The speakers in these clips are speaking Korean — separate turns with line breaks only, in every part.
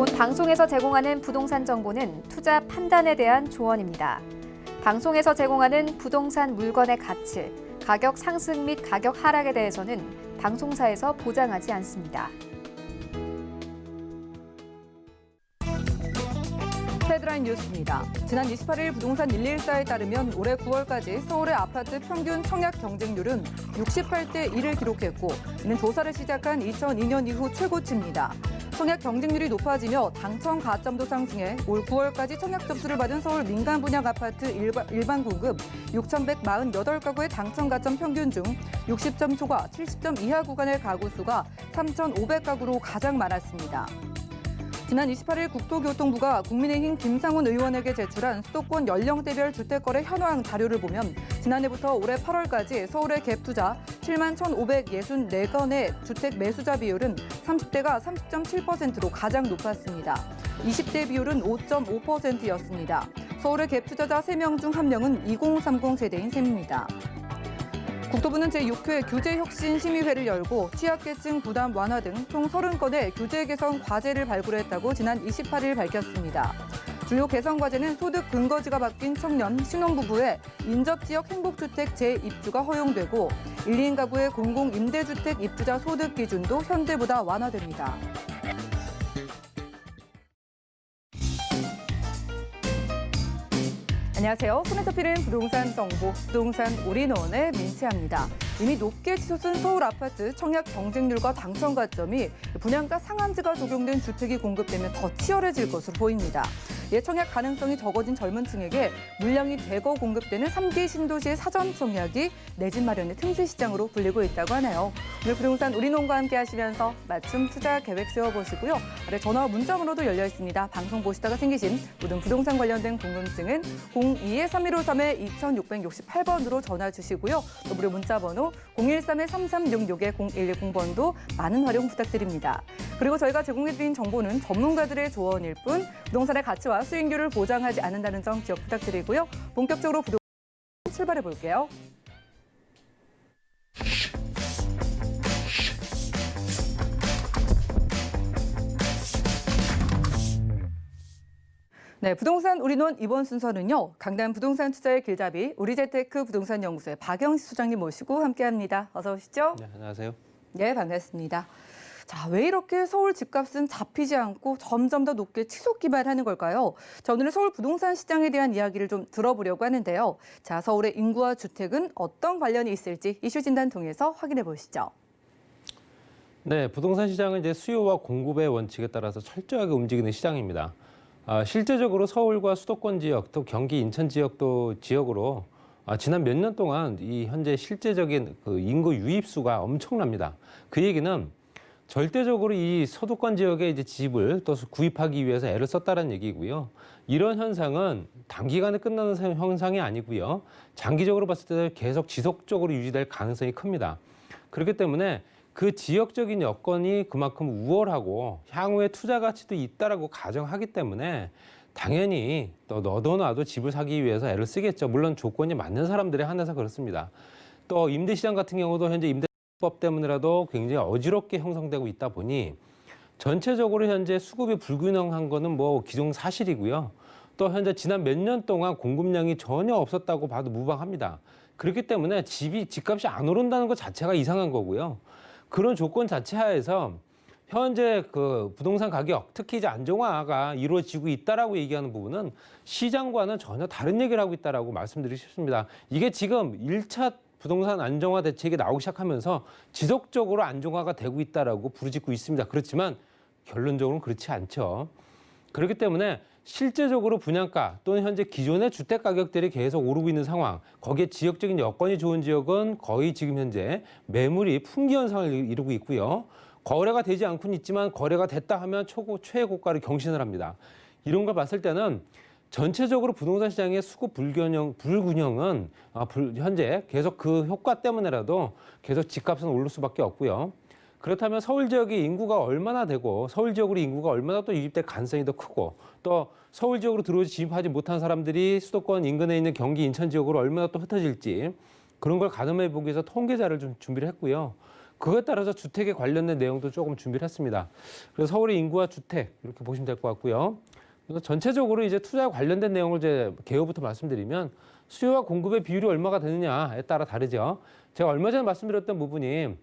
본 방송에서 제공하는 부동산 정보는 투자 판단에 대한 조언입니다. 방송에서 제공하는 부동산 물건의 가치, 가격 상승 및 가격 하락에 대해서는 방송사에서 보장하지 않습니다.
헤드라인 뉴스입니다. 지난 28일 부동산 114에 따르면 올해 9월까지 서울의 아파트 평균 청약 경쟁률은 68대 1을 기록했고, 이는 조사를 시작한 2002년 이후 최고치입니다. 청약 경쟁률이 높아지며 당첨 가점도 상승해 올 9월까지 청약 접수를 받은 서울 민간 분양 아파트 일반 공급 6,148가구의 당첨 가점 평균 중 60점 초과 70점 이하 구간의 가구 수가 3,500가구로 가장 많았습니다. 지난 28일 국토교통부가 국민의힘 김상훈 의원에게 제출한 수도권 연령대별 주택거래 현황 자료를 보면 지난해부터 올해 8월까지 서울의 갭 투자 7만 1,564건의 주택 매수자 비율은 30대가 30.7%로 가장 높았습니다. 20대 비율은 5.5%였습니다. 서울의 갭 투자자 3명 중 1명은 2030 세대인 셈입니다. 국토부는 제6회 규제혁신심의회를 열고 취약계층 부담 완화 등 총 30건의 규제 개선 과제를 발굴했다고 지난 28일 밝혔습니다. 주요 개선 과제는 소득 근거지가 바뀐 청년, 신혼부부의 인접지역 행복주택 재입주가 허용되고 1, 2인 가구의 공공임대주택 입주자 소득 기준도 현재보다 완화됩니다. 안녕하세요. 손에 잡히는 부동산 정보, 부동산 올인원의 민채합니다. 이미 높게 치솟은 서울 아파트 청약 경쟁률과 당첨 가점이 분양가 상한제가 적용된 주택이 공급되면 더 치열해질 것으로 보입니다. 예청약 가능성이 적어진 젊은 층에게 물량이 대거 공급되는 3기 신도시의 사전 청약이 내 집 마련의 틈새 시장으로 불리고 있다고 하네요. 오늘 부동산 올인원과 함께 하시면서 맞춤 투자 계획 세워보시고요. 아래 전화와 문자번호도 열려 있습니다. 방송 보시다가 생기신 모든 부동산 관련된 궁금증은 02-3153-2668번으로 전화 주시고요. 또 무료 문자번호 013-3366-0110번도 많은 활용 부탁드립니다. 그리고 저희가 제공해드린 정보는 전문가들의 조언일 뿐 부동산의 가치와 수익률을 보장하지 않는다는 점 기억 부탁드리고요. 본격적으로 부동산 출발해 볼게요. 네, 부동산 올인원 이번 순서는요. 강남 부동산 투자의 길잡이 우리재테크 부동산연구소의 박영식 소장님 모시고 함께합니다. 어서 오시죠.
네, 안녕하세요.
네, 반갑습니다. 자, 왜 이렇게 서울 집값은 잡히지 않고 점점 더 높게 치솟 기반하는 걸까요? 자, 오늘은 서울 부동산 시장에 대한 이야기를 좀 들어보려고 하는데요. 자, 서울의 인구와 주택은 어떤 관련이 있을지 이슈 진단 통해서 확인해 보시죠.
네, 부동산 시장은 이제 수요와 공급의 원칙에 따라서 철저하게 움직이는 시장입니다. 실제적으로 서울과 수도권 지역, 또 경기 인천 지역으로 지난 몇 년 동안 이 현재 실제적인 그 인구 유입수가 엄청납니다. 그 얘기는 절대적으로 이 서도권 지역에 이제 집을 또 구입하기 위해서 애를 썼다는 얘기고요. 이런 현상은 단기간에 끝나는 현상이 아니고요. 장기적으로 봤을 때 계속 지속적으로 유지될 가능성이 큽니다. 그렇기 때문에 그 지역적인 여건이 그만큼 우월하고 향후에 투자 가치도 있다라고 가정하기 때문에 당연히 또 너도 나도 집을 사기 위해서 애를 쓰겠죠. 물론 조건이 맞는 사람들에 한해서 그렇습니다. 또 임대시장 같은 경우도 현재 임대법 때문에라도 굉장히 어지럽게 형성되고 있다 보니 전체적으로 현재 수급이 불균형한 거는 뭐 기정사실이고요. 또 현재 지난 몇 년 동안 공급량이 전혀 없었다고 봐도 무방합니다. 그렇기 때문에 집값이 안 오른다는 것 자체가 이상한 거고요. 그런 조건 자체 하에서 현재 그 부동산 가격, 특히 이제 안정화가 이루어지고 있다라고 얘기하는 부분은 시장과는 전혀 다른 얘기를 하고 있다라고 말씀드리고 싶습니다. 이게 지금 1차 부동산 안정화 대책이 나오기 시작하면서 지속적으로 안정화가 되고 있다라고 부르짖고 있습니다. 그렇지만 결론적으로는 그렇지 않죠. 그렇기 때문에 실제적으로 분양가 또는 현재 기존의 주택 가격들이 계속 오르고 있는 상황, 거기에 지역적인 여건이 좋은 지역은 거의 지금 현재 매물이 품귀 현상을 이루고 있고요. 거래가 되지 않고는 있지만 거래가 됐다 하면 최고가를 경신을 합니다. 이런 걸 봤을 때는 전체적으로 부동산 시장의 수급 불균형은 현재 계속 그 효과 때문에라도 계속 집값은 오를 수밖에 없고요. 그렇다면 서울 지역의 인구가 얼마나 되고 서울 지역으로 인구가 얼마나 또 유입될 가능성이 더 크고 또 서울 지역으로 들어오지 진입하지 못한 사람들이 수도권 인근에 있는 경기 인천 지역으로 얼마나 또 흩어질지 그런 걸 가늠해 보기 위해서 통계자를 좀 준비를 했고요. 그것에 따라서 주택에 관련된 내용도 조금 준비를 했습니다. 그래서 서울의 인구와 주택 이렇게 보시면 될 것 같고요. 그래서 전체적으로 이제 투자와 관련된 내용을 이제 개요부터 말씀드리면 수요와 공급의 비율이 얼마가 되느냐에 따라 다르죠. 제가 얼마 전에 말씀드렸던 부분이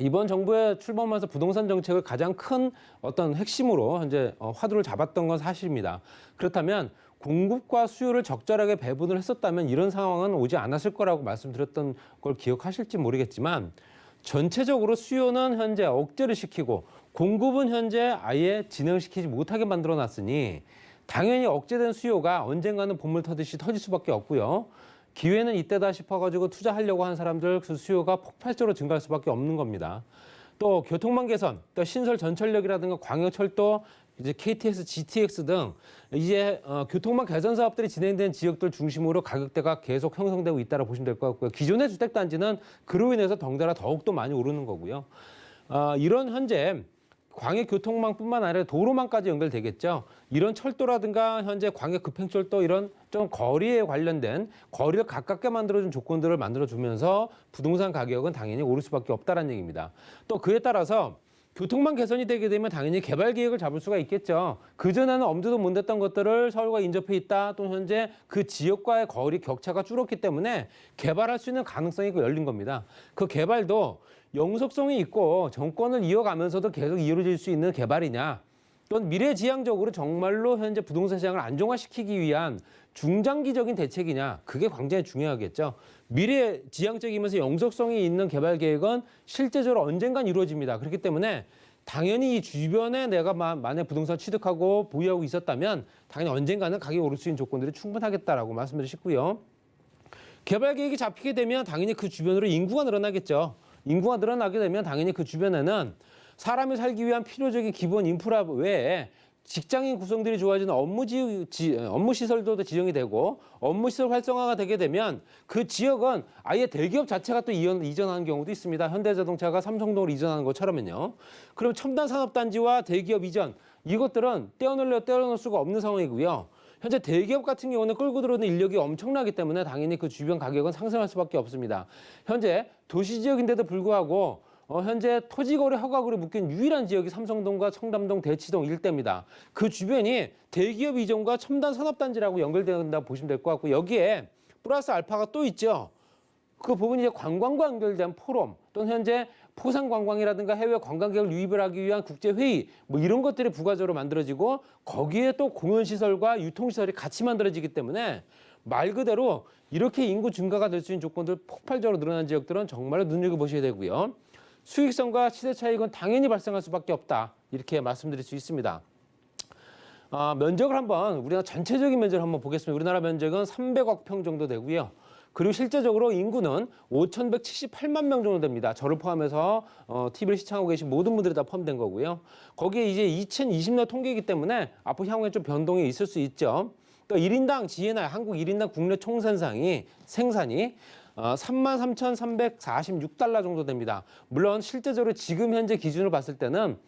이번 정부의 출범하면서 부동산 정책을 가장 큰 어떤 핵심으로 현재 화두를 잡았던 건 사실입니다. 그렇다면 공급과 수요를 적절하게 배분을 했었다면 이런 상황은 오지 않았을 거라고 말씀드렸던 걸 기억하실지 모르겠지만 전체적으로 수요는 현재 억제를 시키고 공급은 현재 아예 진행시키지 못하게 만들어 놨으니 당연히 억제된 수요가 언젠가는 봇물 터듯이 터질 수밖에 없고요. 기회는 이때다 싶어가지고 투자하려고 한 사람들 그 수요가 폭발적으로 증가할 수밖에 없는 겁니다. 또 교통망 개선, 또 신설 전철역이라든가 광역철도, 이제 KTX, GTX 등 이제 교통망 개선 사업들이 진행된 지역들 중심으로 가격대가 계속 형성되고 있다고 보시면 될 것 같고요. 기존의 주택단지는 그로 인해서 덩달아 더욱더 많이 오르는 거고요. 이런 현재 광역교통망뿐만 아니라 도로망까지 연결되겠죠. 이런 철도라든가 현재 광역급행철도 이런 좀 거리에 관련된 거리를 가깝게 만들어준 조건들을 만들어주면서 부동산 가격은 당연히 오를 수밖에 없다는 얘기입니다. 또 그에 따라서 교통망 개선이 되게 되면 당연히 개발 계획을 잡을 수가 있겠죠. 그전에는 엄두도 못 냈던 것들을 서울과 인접해 있다. 또 현재 그 지역과의 거리 격차가 줄었기 때문에 개발할 수 있는 가능성이 열린 겁니다. 그 개발도 영속성이 있고 정권을 이어가면서도 계속 이루어질 수 있는 개발이냐, 또는 미래지향적으로 정말로 현재 부동산 시장을 안정화시키기 위한 중장기적인 대책이냐, 그게 굉장히 중요하겠죠. 미래지향적이면서 영속성이 있는 개발 계획은 실제적으로 언젠간 이루어집니다. 그렇기 때문에 당연히 이 주변에 내가 만약 부동산 취득하고 보유하고 있었다면 당연히 언젠가는 가격이 오를 수 있는 조건들이 충분하겠다라고 말씀드리고 싶고요. 개발 계획이 잡히게 되면 당연히 그 주변으로 인구가 늘어나겠죠. 인구가 늘어나게 되면 당연히 그 주변에는 사람이 살기 위한 필요적인 기본 인프라 외에 직장인 구성들이 좋아지는 업무 시설도 지정이 되고 업무 시설 활성화가 되게 되면 그 지역은 아예 대기업 자체가 또 이전하는 경우도 있습니다. 현대자동차가 삼성동으로 이전하는 것처럼은요. 그럼 첨단 산업단지와 대기업 이전, 이것들은 떼어놓을 수가 없는 상황이고요. 현재 대기업 같은 경우는 끌고 들어오는 인력이 엄청나기 때문에 당연히 그 주변 가격은 상승할 수밖에 없습니다. 현재 도시 지역인데도 불구하고 현재 토지거래 허가구로 묶인 유일한 지역이 삼성동과 청담동, 대치동 일대입니다. 그 주변이 대기업 이전과 첨단 산업단지라고 연결된다고 보시면 될 것 같고, 여기에 플러스 알파가 또 있죠. 그 부분이 이제 관광과 연결된 포럼, 또는 현재 포상관광이라든가 해외 관광객을 유입을 하기 위한 국제회의, 뭐 이런 것들이 부가적으로 만들어지고 거기에 또 공연시설과 유통시설이 같이 만들어지기 때문에 말 그대로 이렇게 인구 증가가 될 수 있는 조건들 폭발적으로 늘어난 지역들은 정말로 눈여겨보셔야 되고요. 수익성과 시세 차익은 당연히 발생할 수밖에 없다. 이렇게 말씀드릴 수 있습니다. 면적을 한번 우리나라 전체적인 면적을 한번 보겠습니다. 우리나라 면적은 300억 평 정도 되고요. 그리고 실제적으로 인구는 5,178만 명 정도 됩니다. 저를 포함해서 TV를 시청하고 계신 모든 분들이 다 포함된 거고요. 거기에 이제 2020년 통계이기 때문에 앞으로 향후에 좀 변동이 있을 수 있죠. 또 1인당 GNI, 한국 1인당 국내 생산이 33,346달러 정도 됩니다. 물론 실제적으로 지금 현재 기준으로 봤을 때는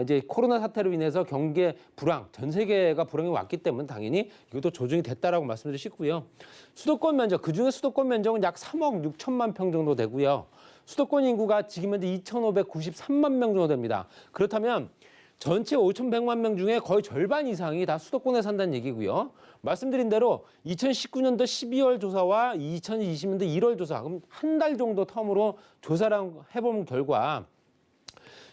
이제 코로나 사태로 인해서 경제 불황, 전 세계가 불황이 왔기 때문에 당연히 이것도 조정이 됐다라고 말씀드리고 싶고요. 수도권 면적, 그중에 수도권 면적은 약 3억 6천만 평 정도 되고요. 수도권 인구가 지금 현재 2,593만 명 정도 됩니다. 그렇다면 전체 5,100만 명 중에 거의 절반 이상이 다 수도권에 산다는 얘기고요. 말씀드린 대로 2019년도 12월 조사와 2020년도 1월 조사, 그럼 한 달 정도 텀으로 조사를 해본 결과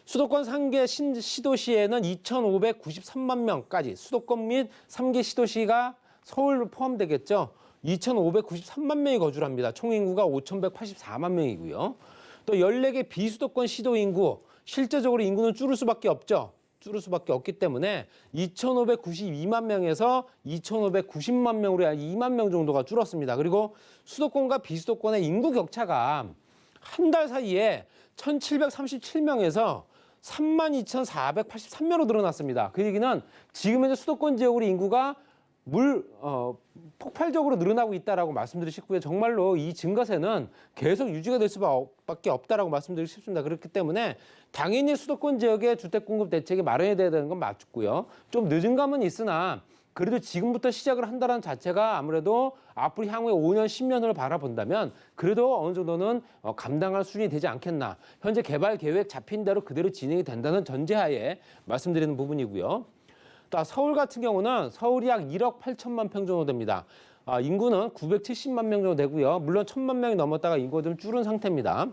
수도권 3개 시도시에는 2,593만 명까지, 수도권 및 3개 시도시가 서울 포함되겠죠. 2,593만 명이 거주를 합니다. 총 인구가 5,184만 명이고요. 또 14개 비수도권 시도 인구, 실제적으로 인구는 줄을 수밖에 없죠. 줄을 수밖에 없기 때문에 2,592만 명에서 2,590만 명으로 약 2만 명 정도가 줄었습니다. 그리고 수도권과 비수도권의 인구 격차가 한 달 사이에 1,737명에서 32,483명으로 늘어났습니다. 그 얘기는 지금 현재 수도권 지역으로 인구가 폭발적으로 늘어나고 있다라고 말씀드리고 싶고요. 정말로 이 증가세는 계속 유지가 될 수밖에 없다라고 말씀드리고 싶습니다. 그렇기 때문에 당연히 수도권 지역의 주택 공급 대책이 마련이 돼야 되는 건 맞고요. 좀 늦은 감은 있으나 그래도 지금부터 시작을 한다는 자체가 아무래도 앞으로 향후에 5년, 10년을 바라본다면 그래도 어느 정도는 감당할 수준이 되지 않겠나. 현재 개발 계획 잡힌 대로 그대로 진행이 된다는 전제하에 말씀드리는 부분이고요. 또 서울 같은 경우는 서울이 약 1억 8천만 평 정도 됩니다. 인구는 970만 명 정도 되고요. 물론 1,000만 명이 넘었다가 인구가 좀 줄은 상태입니다.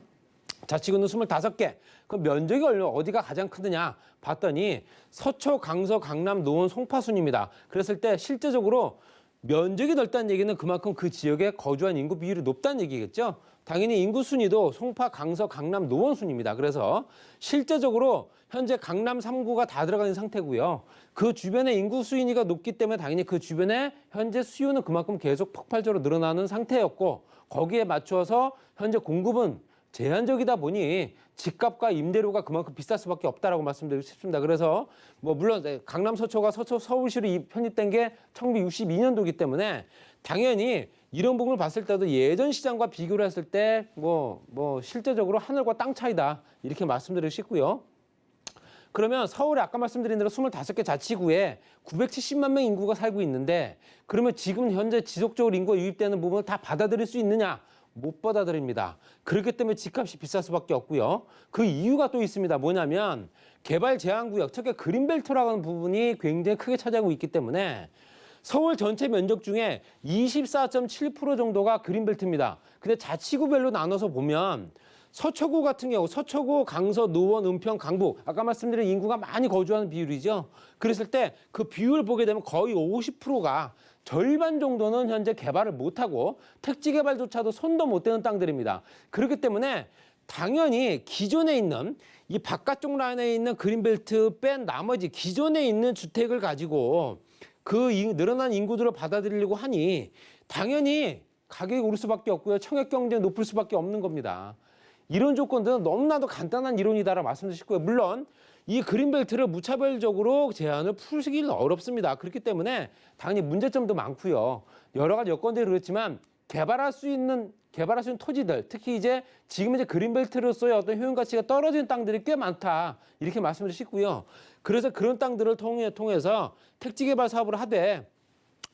자치구는 25개. 그 면적이 어디가 가장 크느냐 봤더니 서초, 강서, 강남, 노원, 송파 순입니다. 그랬을 때 실제적으로 면적이 넓다는 얘기는 그만큼 그 지역에 거주한 인구 비율이 높다는 얘기겠죠. 당연히 인구 순위도 송파, 강서, 강남, 노원 순입니다. 그래서 실제적으로 현재 강남 3구가 다 들어가 있는 상태고요. 그 주변에 인구 수인위가 높기 때문에 당연히 그 주변에 현재 수요는 그만큼 계속 폭발적으로 늘어나는 상태였고 거기에 맞춰서 현재 공급은 제한적이다 보니 집값과 임대료가 그만큼 비쌀 수밖에 없다라고 말씀드리고 싶습니다. 그래서 물론 강남 서초가 서울시로 편입된 게 1962년도이기 때문에 당연히 이런 부분을 봤을 때도 예전 시장과 비교를 했을 때 실제적으로 하늘과 땅 차이다 이렇게 말씀드리고 싶고요. 그러면 서울에 아까 말씀드린 대로 25개 자치구에 970만 명 인구가 살고 있는데 그러면 지금 현재 지속적으로 인구가 유입되는 부분을 다 받아들일 수 있느냐? 못 받아들입니다. 그렇기 때문에 집값이 비쌀 수밖에 없고요. 그 이유가 또 있습니다. 뭐냐면 개발 제한구역, 특히 그린벨트라고 하는 부분이 굉장히 크게 차지하고 있기 때문에 서울 전체 면적 중에 24.7% 정도가 그린벨트입니다. 근데 자치구별로 나눠서 보면 서초구 같은 경우 서초구, 강서, 노원, 은평, 강북 아까 말씀드린 인구가 많이 거주하는 비율이죠. 그랬을 때 그 비율을 보게 되면 거의 50%가 절반 정도는 현재 개발을 못하고 택지 개발조차도 손도 못 대는 땅들입니다. 그렇기 때문에 당연히 기존에 있는 이 바깥쪽 라인에 있는 그린벨트 뺀 나머지 기존에 있는 주택을 가지고 그 늘어난 인구들을 받아들이려고 하니 당연히 가격이 오를 수밖에 없고요. 청약 경쟁이 높을 수밖에 없는 겁니다. 이런 조건들은 너무나도 간단한 이론이다라고 말씀드리고 싶고요. 물론 이 그린벨트를 무차별적으로 제한을 풀기는 어렵습니다. 그렇기 때문에 당연히 문제점도 많고요. 여러 가지 여건들이 그렇지만 개발할 수 있는 토지들, 특히 지금 그린벨트로서의 어떤 효용 가치가 떨어지는 땅들이 꽤 많다. 이렇게 말씀드리고 싶고요. 그래서 그런 땅들을 통해서 택지 개발 사업을 하되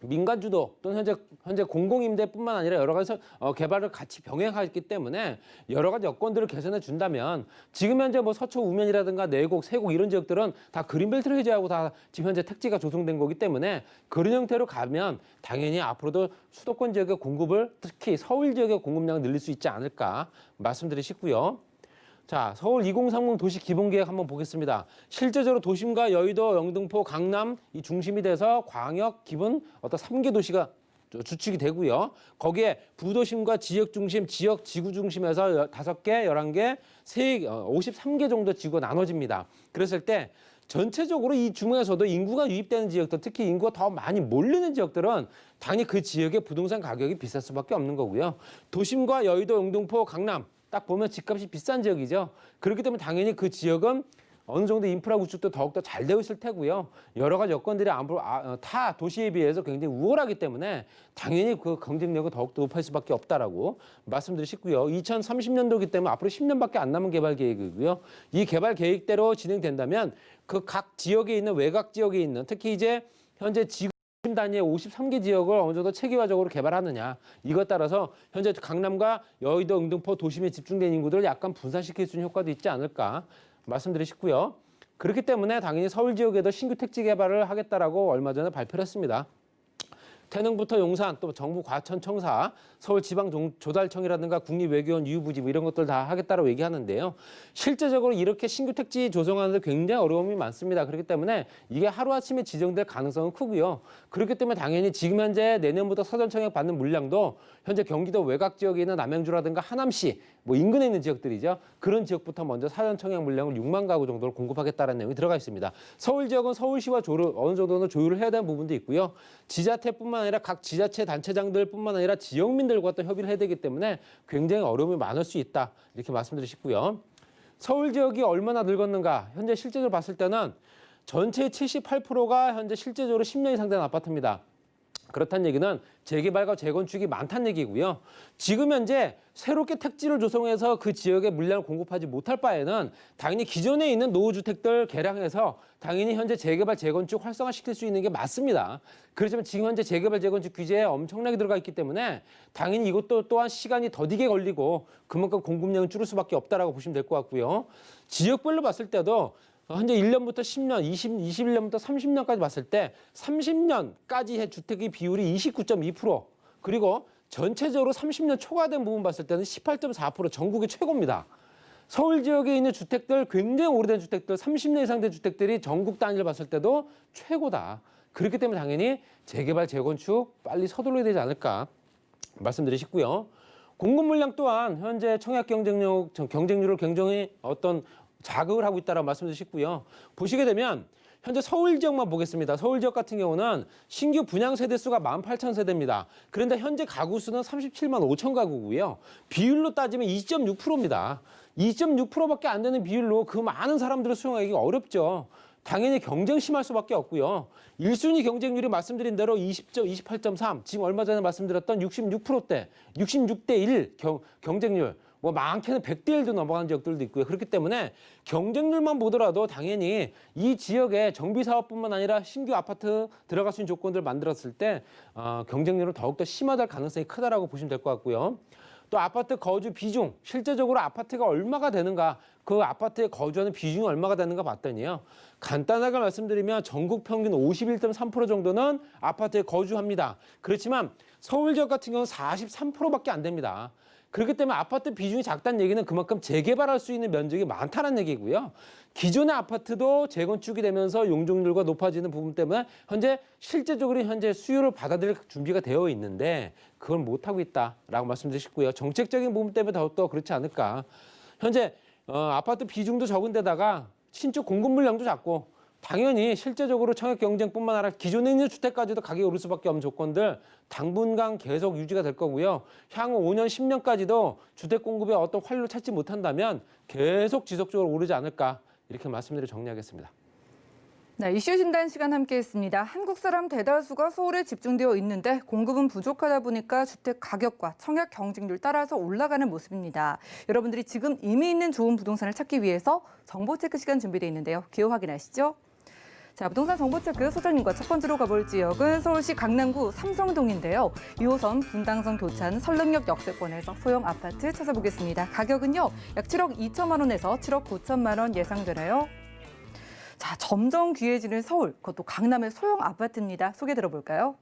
민간 주도 또는 현재 공공임대뿐만 아니라 여러 가지 개발을 같이 병행하기 때문에 여러 가지 여건들을 개선해 준다면 지금 현재 서초 우면이라든가 내곡, 세곡 이런 지역들은 다 그린벨트를 해제하고 다 지금 현재 택지가 조성된 거기 때문에 그런 형태로 가면 당연히 앞으로도 수도권 지역의 공급을 특히 서울 지역의 공급량을 늘릴 수 있지 않을까 말씀드리고 싶고요. 자, 서울 2030 도시 기본계획 한번 보겠습니다. 실제적으로 도심과 여의도, 영등포, 강남 이 중심이 돼서 광역 기본 3개 도시가 주축이 되고요. 거기에 부도심과 지역 중심, 지역 지구 중심에서 5개, 11개, 53개 정도 지구가 나눠집니다. 그랬을 때 전체적으로 이 중에서도 인구가 유입되는 지역들, 특히 인구가 더 많이 몰리는 지역들은 당연히 그 지역의 부동산 가격이 비쌀 수밖에 없는 거고요. 도심과 여의도, 영등포, 강남 딱 보면 집값이 비싼 지역이죠. 그렇기 때문에 당연히 그 지역은 어느 정도 인프라 구축도 더욱더 잘 되어 있을 테고요. 여러 가지 여건들이 타 도시에 비해서 굉장히 우월하기 때문에 당연히 그 경쟁력은 더욱더 높을 수밖에 없다라고 말씀드리고 싶고요. 2030년도이기 때문에 앞으로 10년밖에 안 남은 개발 계획이고요. 이 개발 계획대로 진행된다면 그 각 지역에 있는 외곽 지역에 있는 특히 현재 지구 단위의 53개 지역을 어느 정도 체계화적으로 개발하느냐. 이것 따라서 현재 강남과 여의도, 영등포 도심에 집중된 인구들을 약간 분산시킬 수 있는 효과도 있지 않을까 말씀드리고 싶고요. 그렇기 때문에 당연히 서울 지역에도 신규 택지 개발을 하겠다라고 얼마 전에 발표를 했습니다. 태릉부터 용산, 또 정부 과천청사, 서울지방조달청이라든가 국립외교원 유부지 이런 것들 다 하겠다라고 얘기하는데요. 실제적으로 이렇게 신규 택지 조성하는데 굉장히 어려움이 많습니다. 그렇기 때문에 이게 하루아침에 지정될 가능성은 크고요. 그렇기 때문에 당연히 지금 현재 내년부터 사전청약 받는 물량도 현재 경기도 외곽 지역에 있는 남양주라든가 하남시 인근에 있는 지역들이죠. 그런 지역부터 먼저 사전청약 물량을 6만 가구 정도를 공급하겠다는 내용이 들어가 있습니다. 서울 지역은 서울시와 어느 정도는 조율을 해야 되는 부분도 있고요. 지자체뿐만 아니라 각 지자체 단체장들뿐만 아니라 지역민들과 또 협의를 해야 되기 때문에 굉장히 어려움이 많을 수 있다. 이렇게 말씀드리고 싶고요. 서울 지역이 얼마나 늙었는가. 현재 실제적으로 봤을 때는 전체의 78%가 현재 실제적으로 10년 이상 된 아파트입니다. 그렇다는 얘기는 재개발과 재건축이 많다는 얘기고요. 지금 현재 새롭게 택지를 조성해서 그 지역에 물량을 공급하지 못할 바에는 당연히 기존에 있는 노후주택들 개량해서 당연히 현재 재개발, 재건축 활성화시킬 수 있는 게 맞습니다. 그렇지만 지금 현재 재개발, 재건축 규제에 엄청나게 들어가 있기 때문에 당연히 이것도 또한 시간이 더디게 걸리고 그만큼 공급량은 줄을 수밖에 없다라고 보시면 될 것 같고요. 지역별로 봤을 때도 현재 1년부터 10년, 21년부터 30년까지 봤을 때 30년까지의 주택의 비율이 29.2%, 그리고 전체적으로 30년 초과된 부분 봤을 때는 18.4% 전국의 최고입니다. 서울 지역에 있는 주택들, 굉장히 오래된 주택들, 30년 이상 된 주택들이 전국 단위를 봤을 때도 최고다. 그렇기 때문에 당연히 재개발, 재건축 빨리 서둘러야 되지 않을까 말씀드리고 싶고요. 공급 물량 또한 현재 청약 경쟁률을 굉장히 자극을 하고 있다고 말씀드리고 싶고요. 보시게 되면 현재 서울 지역만 보겠습니다. 서울 지역 같은 경우는 신규 분양 세대 수가 18,000세대입니다. 그런데 현재 가구 수는 37만 5천 가구고요. 비율로 따지면 2.6%입니다. 2.6%밖에 안 되는 비율로 그 많은 사람들을 수용하기 어렵죠. 당연히 경쟁 심할 수밖에 없고요. 1순위 경쟁률이 말씀드린 대로 28.3, 지금 얼마 전에 말씀드렸던 66%대, 66대 1 경쟁률. 뭐 많게는 100대 1도 넘어간 지역들도 있고요. 그렇기 때문에 경쟁률만 보더라도 당연히 이 지역에 정비사업뿐만 아니라 신규 아파트 들어갈 수 있는 조건들을 만들었을 때 경쟁률은 더욱더 심화될 가능성이 크다라고 보시면 될 것 같고요. 또 아파트 거주 비중, 실제적으로 아파트가 얼마가 되는가, 그 아파트에 거주하는 비중이 얼마가 되는가 봤더니요. 간단하게 말씀드리면 전국 평균 51.3% 정도는 아파트에 거주합니다. 그렇지만 서울 지역 같은 경우는 43%밖에 안 됩니다. 그렇기 때문에 아파트 비중이 작다는 얘기는 그만큼 재개발할 수 있는 면적이 많다는 얘기고요. 기존의 아파트도 재건축이 되면서 용적률과 높아지는 부분 때문에 실제적으로 수요를 받아들일 준비가 되어 있는데 그걸 못하고 있다라고 말씀드리고 싶고요. 정책적인 부분 때문에 더욱더 그렇지 않을까. 현재 아파트 비중도 적은 데다가 신축 공급 물량도 작고 당연히 실제적으로 청약 경쟁뿐만 아니라 기존에 있는 주택까지도 가격이 오를 수밖에 없는 조건들 당분간 계속 유지가 될 거고요. 향후 5년, 10년까지도 주택 공급에 어떤 활로를 찾지 못한다면 계속 지속적으로 오르지 않을까 이렇게 말씀드리고 정리하겠습니다.
네, 이슈 진단 시간 함께했습니다. 한국 사람 대다수가 서울에 집중되어 있는데 공급은 부족하다 보니까 주택 가격과 청약 경쟁률 따라서 올라가는 모습입니다. 여러분들이 지금 이미 있는 좋은 부동산을 찾기 위해서 정보 체크 시간 준비되어 있는데요. 기호 확인하시죠. 자, 부동산 정보체크 소장님과 첫 번째로 가볼 지역은 서울시 강남구 삼성동인데요. 2호선 분당선 교차하는 설릉역 역세권에서 소형 아파트 찾아보겠습니다. 가격은요, 약 7억 2천만 원에서 7억 9천만 원 예상되나요? 자, 점점 귀해지는 서울, 그것도 강남의 소형 아파트입니다. 소개 들어볼까요?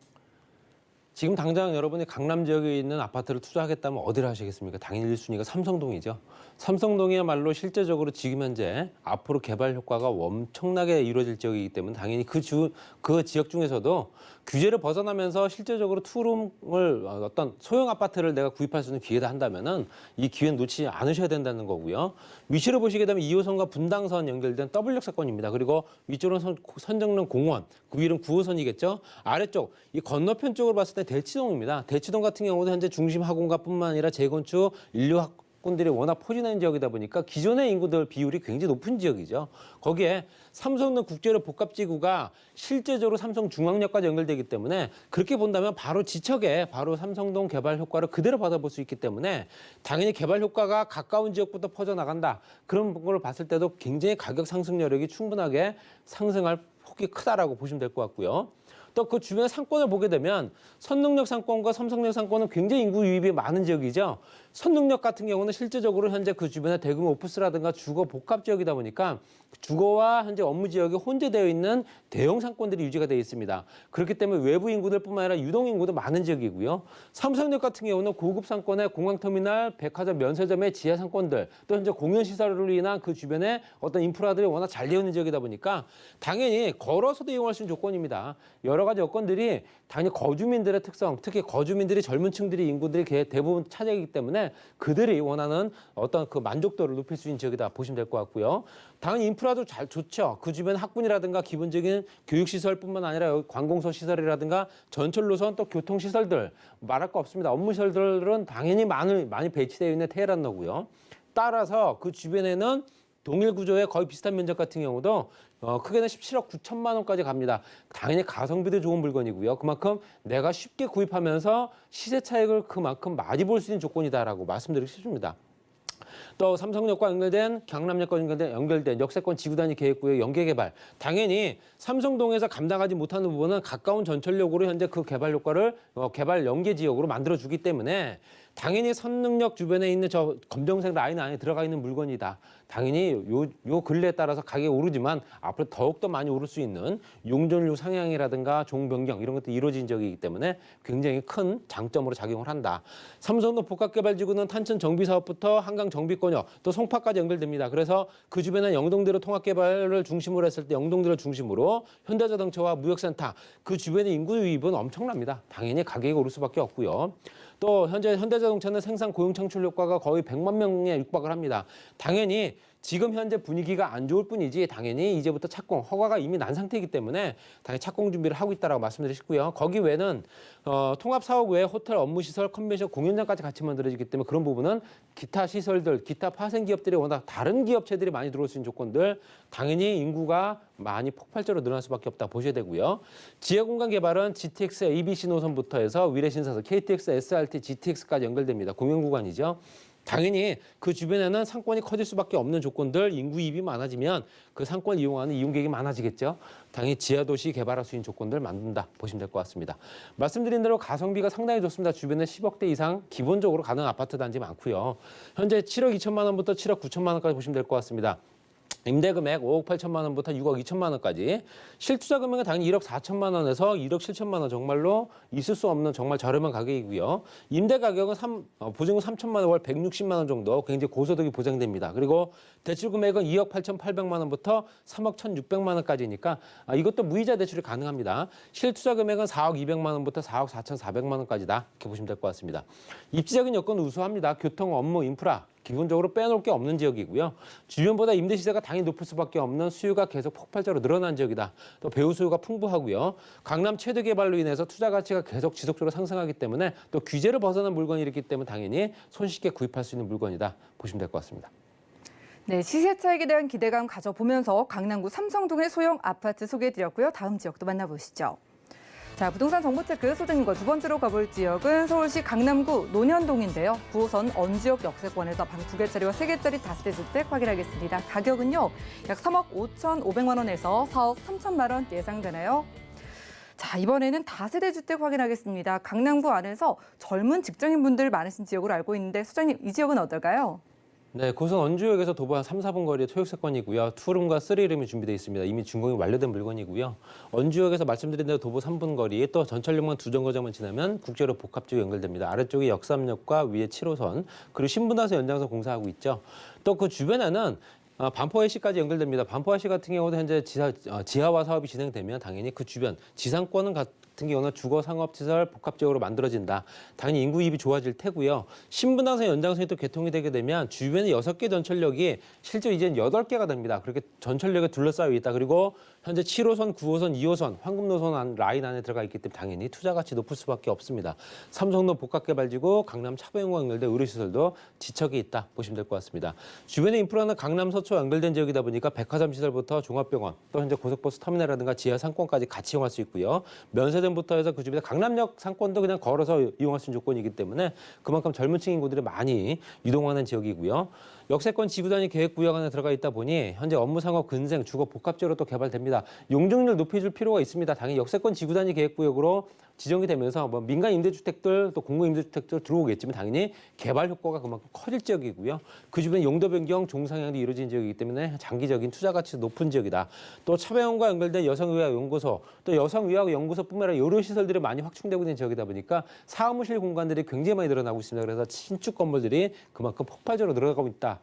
지금 당장 여러분이 강남 지역에 있는 아파트를 투자하겠다면 어디를 하시겠습니까? 당연히 1순위가 삼성동이죠. 삼성동이야말로 실제적으로 지금 현재 앞으로 개발 효과가 엄청나게 이루어질 지역이기 때문에 당연히 그 지역 중에서도 규제를 벗어나면서 실제적으로 투룸을 어떤 소형 아파트를 내가 구입할 수 있는 기회다 한다면은 이 기회는 놓치지 않으셔야 된다는 거고요. 위치를 보시게 되면 2호선과 분당선 연결된 W역세권입니다. 그리고 위쪽으로는 선정릉 공원, 그 위로는 9호선이겠죠. 아래쪽 이 건너편 쪽으로 봤을 때 대치동입니다. 대치동 같은 경우도 현재 중심 학원가뿐만 아니라 재건축 인류 학군들이 워낙 포진한 지역이다 보니까 기존의 인구들 비율이 굉장히 높은 지역이죠. 거기에 삼성동 국제로 복합지구가 실제적으로 삼성중앙역까지 연결되기 때문에 그렇게 본다면 바로 지척에 바로 삼성동 개발 효과를 그대로 받아볼 수 있기 때문에 당연히 개발 효과가 가까운 지역부터 퍼져나간다. 그런 걸 봤을 때도 굉장히 가격 상승 여력이 충분하게 상승할 폭이 크다라고 보시면 될 것 같고요. 또 그 주변의 상권을 보게 되면 선릉역 상권과 삼성역 상권은 굉장히 인구 유입이 많은 지역이죠. 선릉역 같은 경우는 실제적으로 현재 그 주변에 대규모 오피스라든가 주거 복합 지역이다 보니까 주거와 현재 업무 지역이 혼재되어 있는 대형 상권들이 유지가 되어 있습니다. 그렇기 때문에 외부 인구들뿐만 아니라 유동 인구도 많은 지역이고요. 삼성역 같은 경우는 고급 상권의 공항터미널, 백화점, 면세점의 지하 상권들, 또 현재 공연시설로 인한 그 주변에 어떤 인프라들이 워낙 잘 되어 있는 지역이다 보니까 당연히 걸어서도 이용할 수 있는 조건입니다. 여러 가지 여건들이 당연히 거주민들의 특성, 특히 거주민들이 젊은 층들이 인구들이 대부분 차지하기 때문에 그들이 원하는 어떤 그 만족도를 높일 수 있는 지역이다 보시면 될 것 같고요. 당연히 인프라도 잘 좋죠. 그 주변 학군이라든가 기본적인 교육시설뿐만 아니라 관공서 시설이라든가 전철 노선 또 교통시설들 말할 거 없습니다. 업무시설들은 당연히 많이 배치되어 있는 테헤란로고요. 따라서 그 주변에는 동일 구조의 거의 비슷한 면적 같은 경우도 크게는 17억 9천만 원까지 갑니다. 당연히 가성비도 좋은 물건이고요. 그만큼 내가 쉽게 구입하면서 시세 차익을 그만큼 많이 볼 수 있는 조건이다라고 말씀드리고 싶습니다. 또 삼성역과 연결된 강남역과 연결된 역세권 지구단위 계획구역 연계 개발. 당연히 삼성동에서 감당하지 못하는 부분은 가까운 전철역으로 현재 그 개발 효과를 개발 연계 지역으로 만들어주기 때문에 당연히 선릉역 주변에 있는 저 검정색 라인 안에 들어가 있는 물건이다. 당연히 요 근래에 따라서 가격이 오르지만 앞으로 더욱더 많이 오를 수 있는 용적률 상향이라든가 종 변경 이런 것도 이루어진 적이기 때문에 굉장히 큰 장점으로 작용을 한다. 삼성도 복합개발지구는 탄천 정비사업부터 한강 정비권역 또 송파까지 연결됩니다. 그래서 그 주변에 영동대로 통합개발을 중심으로 했을 때 영동대를 중심으로 현대자동차와 무역센터 그 주변의 인구 유입은 엄청납니다. 당연히 가격이 오를 수밖에 없고요. 또 현재 현대자동차는 생산 고용 창출 효과가 거의 100만 명에 육박을 합니다. 당연히 지금 현재 분위기가 안 좋을 뿐이지 당연히 이제부터 착공 허가가 이미 난 상태이기 때문에 당연히 착공 준비를 하고 있다라고 말씀드리고 싶고요. 거기 외에는 통합 사업 외에 호텔, 업무 시설, 컨벤션, 공연장까지 같이 만들어지기 때문에 그런 부분은 기타 시설들, 기타 파생 기업들이 워낙 다른 기업체들이 많이 들어올 수 있는 조건들 당연히 인구가 많이 폭발적으로 늘어날 수밖에 없다 보셔야 되고요. 지하 공간 개발은 GTX, ABC 노선부터 해서 위례신사선, KTX, SRT, GTX까지 연결됩니다. 공연 구간이죠. 당연히 그 주변에는 상권이 커질 수밖에 없는 조건들, 인구 이입이 많아지면 그 상권을 이용하는 이용객이 많아지겠죠. 당연히 지하도시 개발할 수 있는 조건들 만든다 보시면 될 것 같습니다. 말씀드린 대로 가성비가 상당히 좋습니다. 주변에 10억대 이상 기본적으로 가는 아파트 단지 많고요. 현재 7억 2천만 원부터 7억 9천만 원까지 보시면 될 것 같습니다. 임대금액 5억 8천만 원부터 6억 2천만 원까지 실투자 금액은 당연히 1억 4천만 원에서 1억 7천만 원 정말로 있을 수 없는 정말 저렴한 가격이고요. 임대 가격은 보증금 3천만 원 월 160만 원 정도 굉장히 고소득이 보장됩니다. 그리고 대출 금액은 2억 8,800만 원부터 3억 1,600만 원까지니까 이것도 무이자 대출이 가능합니다. 실투자 금액은 4억 200만 원부터 4억 4,400만 원까지다 이렇게 보시면 될 것 같습니다. 입지적인 여건은 우수합니다. 교통, 업무, 인프라 기본적으로 빼놓을 게 없는 지역이고요. 주변보다 임대 시세가 당연히 높을 수밖에 없는 수요가 계속 폭발적으로 늘어난 지역이다. 또 배우 수요가 풍부하고요. 강남 최대 개발로 인해서 투자 가치가 계속 지속적으로 상승하기 때문에 또 규제를 벗어난 물건이 있기 때문에 당연히 손쉽게 구입할 수 있는 물건이다 보시면 될 것 같습니다.
네, 시세 차익에 대한 기대감 가져보면서 강남구 삼성동의 소형 아파트 소개해드렸고요. 다음 지역도 만나보시죠. 자, 부동산 정보체크 소장님과 두 번째로 가볼 지역은 서울시 강남구 논현동인데요. 9호선 언지역 역세권에서 방 2개짜리와 3개짜리 다세대 주택 확인하겠습니다. 가격은요, 약 3억 5,500만 원에서 4억 3천만 원 예상되네요. 자, 이번에는 다세대 주택 확인하겠습니다. 강남구 안에서 젊은 직장인분들 많으신 지역으로 알고 있는데 소장님, 이 지역은 어떨까요?
네, 고선 원주역에서 도보 한 3, 4분 거리에 토역세권이고요. 투룸과 3룸이 준비되어 있습니다. 이미 준공이 완료된 물건이고요. 원주역에서 말씀드린 대로 도보 3분 거리, 또 전철역만 두 정거장만 지나면 국제로 복합지구 연결됩니다. 아래쪽에 역삼역과 위에 7호선, 그리고 신분당선 연장선 공사하고 있죠. 또 그 주변에는 반포 IC까지 연결됩니다. 반포 IC 같은 경우도 현재 지하화 사업이 진행되면 당연히 그 주변 지상권은 같은 경우는 주거 상업시설 복합적으로 만들어진다. 당연히 인구 이입이 좋아질 테고요. 신분당선 연장선이 또 개통이 되게 되면 주변에 6개 전철역이 실제 이제는 8개가 됩니다. 그렇게 전철역에 둘러싸여 있다. 그리고 현재 7호선, 9호선, 2호선 황금노선 라인 안에 들어가 있기 때문에 당연히 투자 가치 높을 수밖에 없습니다. 삼성도 복합개발지구, 강남 차범용과 연결된 의료시설도 지척이 있다 보시면 될 것 같습니다. 주변의 인프라는 강남 서초 연결된 지역이다 보니까 백화점 시설부터 종합병원, 또 현재 고속버스 터미널이라든가 지하 상권까지 같이 이용할 수 있고요. 면세점부터 해서 그 주변에 강남역 상권도 그냥 걸어서 이용할 수 있는 조건이기 때문에 그만큼 젊은 층 인구들이 많이 유동하는 지역이고요. 역세권 지구단위 계획구역 안에 들어가 있다 보니 현재 업무, 상업, 근생, 주거 복합적으로 또 개발됩니다. 용적률 높여줄 필요가 있습니다. 당연히 역세권 지구단위 계획구역으로 지정이 되면서 뭐 민간 임대주택들 또 공공 임대주택들 들어오겠지만 당연히 개발 효과가 그만큼 커질 지역이고요. 그 주변 용도 변경, 종상향도 이루어진 지역이기 때문에 장기적인 투자 가치도 높은 지역이다. 또 차병원과 연결된 여성의학연구소, 또 여성의학연구소뿐만 아니라 의료 시설들이 많이 확충되고 있는 지역이다 보니까 사무실 공간들이 굉장히 많이 늘어나고 있습니다. 그래서 신축 건물들이 그만큼 폭발적으로 늘어나고 있다.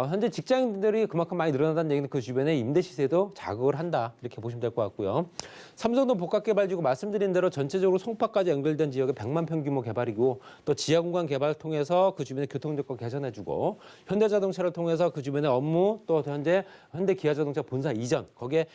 현재 직장인들이 그만큼 많이 늘어난다는 얘기는 그 주변에 임대 시세도 자극을 한다. 이렇게 보시면 될 것 같고요. 삼성동 복합개발지구 말씀드린 대로 전체적으로 송파까지 연결된 지역의 100만 평 규모 개발이고 또 지하 공간 개발을 통해서 그 주변의 교통 여건 개선해주고 현대자동차를 통해서 그 주변의 업무 또 현재 현대기아자동차 본사 이전 거기에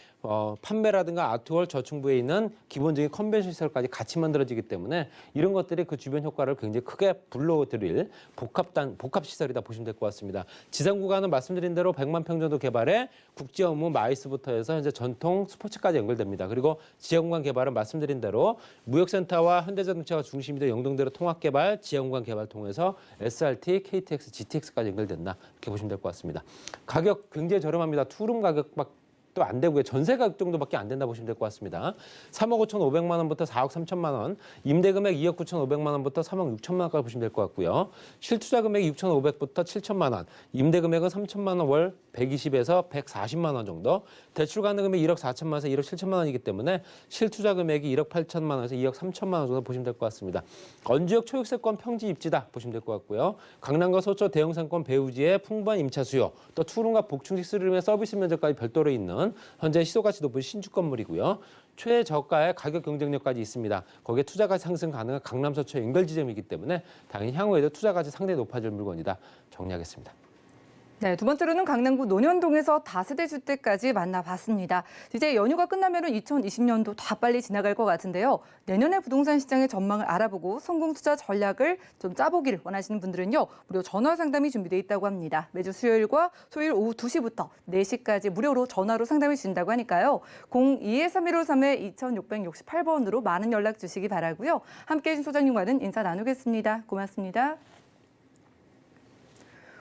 판매라든가 아트홀 저층부에 있는 기본적인 컨벤션 시설까지 같이 만들어지기 때문에 이런 것들이 그 주변 효과를 굉장히 크게 불러들일 복합 시설이다 보시면 될 것 같습니다. 지상 구간은 말씀드린 대로 100만 평 정도 개발에 국제 업무 마이스부터 해서 현재 전통 스포츠까지 연결됩니다. 그리고 지역공간 개발은 말씀드린 대로 무역센터와 현대자동차가 중심이 된 영동대로 통합개발, 지역공간 개발 통해서 SRT, KTX, GTX까지 연결된다. 이렇게 보시면 될 것 같습니다. 가격 굉장히 저렴합니다. 투룸 가격밖에 또 안 되고요. 전세 가격 정도밖에 안 된다 보시면 될 것 같습니다. 3억 5,500만 원부터 4억 3천만 원, 임대 금액 2억 9,500만 원부터 3억 6천만 원까지 보시면 될 것 같고요. 실투자 금액 6,500부터 7천만 원, 임대 금액은 3천만 원 월 120에서 140만 원 정도, 대출 가능 금액 1억 4천만 원에서 1억 7천만 원이기 때문에 실투자 금액이 1억 8천만 원에서 2억 3천만 원 정도 보시면 될 것 같습니다. 언지역 초역세권 평지 입지다 보시면 될 것 같고요. 강남과 서초 대형 상권 배후지에 풍부한 임차 수요, 또 투룸과 복층식 쓰림의 서비스 면적까지 별도로 있는 현재 시소가치 높은 신축 건물이고요. 최저가의 가격 경쟁력까지 있습니다. 거기에 투자가치 상승 가능한 강남 서초 연결 지점이기 때문에 당연히 향후에도 투자가치 상당히 높아질 물건이다 정리하겠습니다.
네, 두 번째로는 강남구 논현동에서 다세대 주택까지 만나봤습니다. 이제 연휴가 끝나면 2020년도 다 빨리 지나갈 것 같은데요. 내년에 부동산 시장의 전망을 알아보고 성공 투자 전략을 좀 짜보기를 원하시는 분들은요. 무료 전화 상담이 준비되어 있다고 합니다. 매주 수요일과 토요일 오후 2시부터 4시까지 무료로 전화로 상담이 주신다고 하니까요. 02-3153-2668번으로 많은 연락 주시기 바라고요. 함께해 주신 소장님과는 인사 나누겠습니다. 고맙습니다.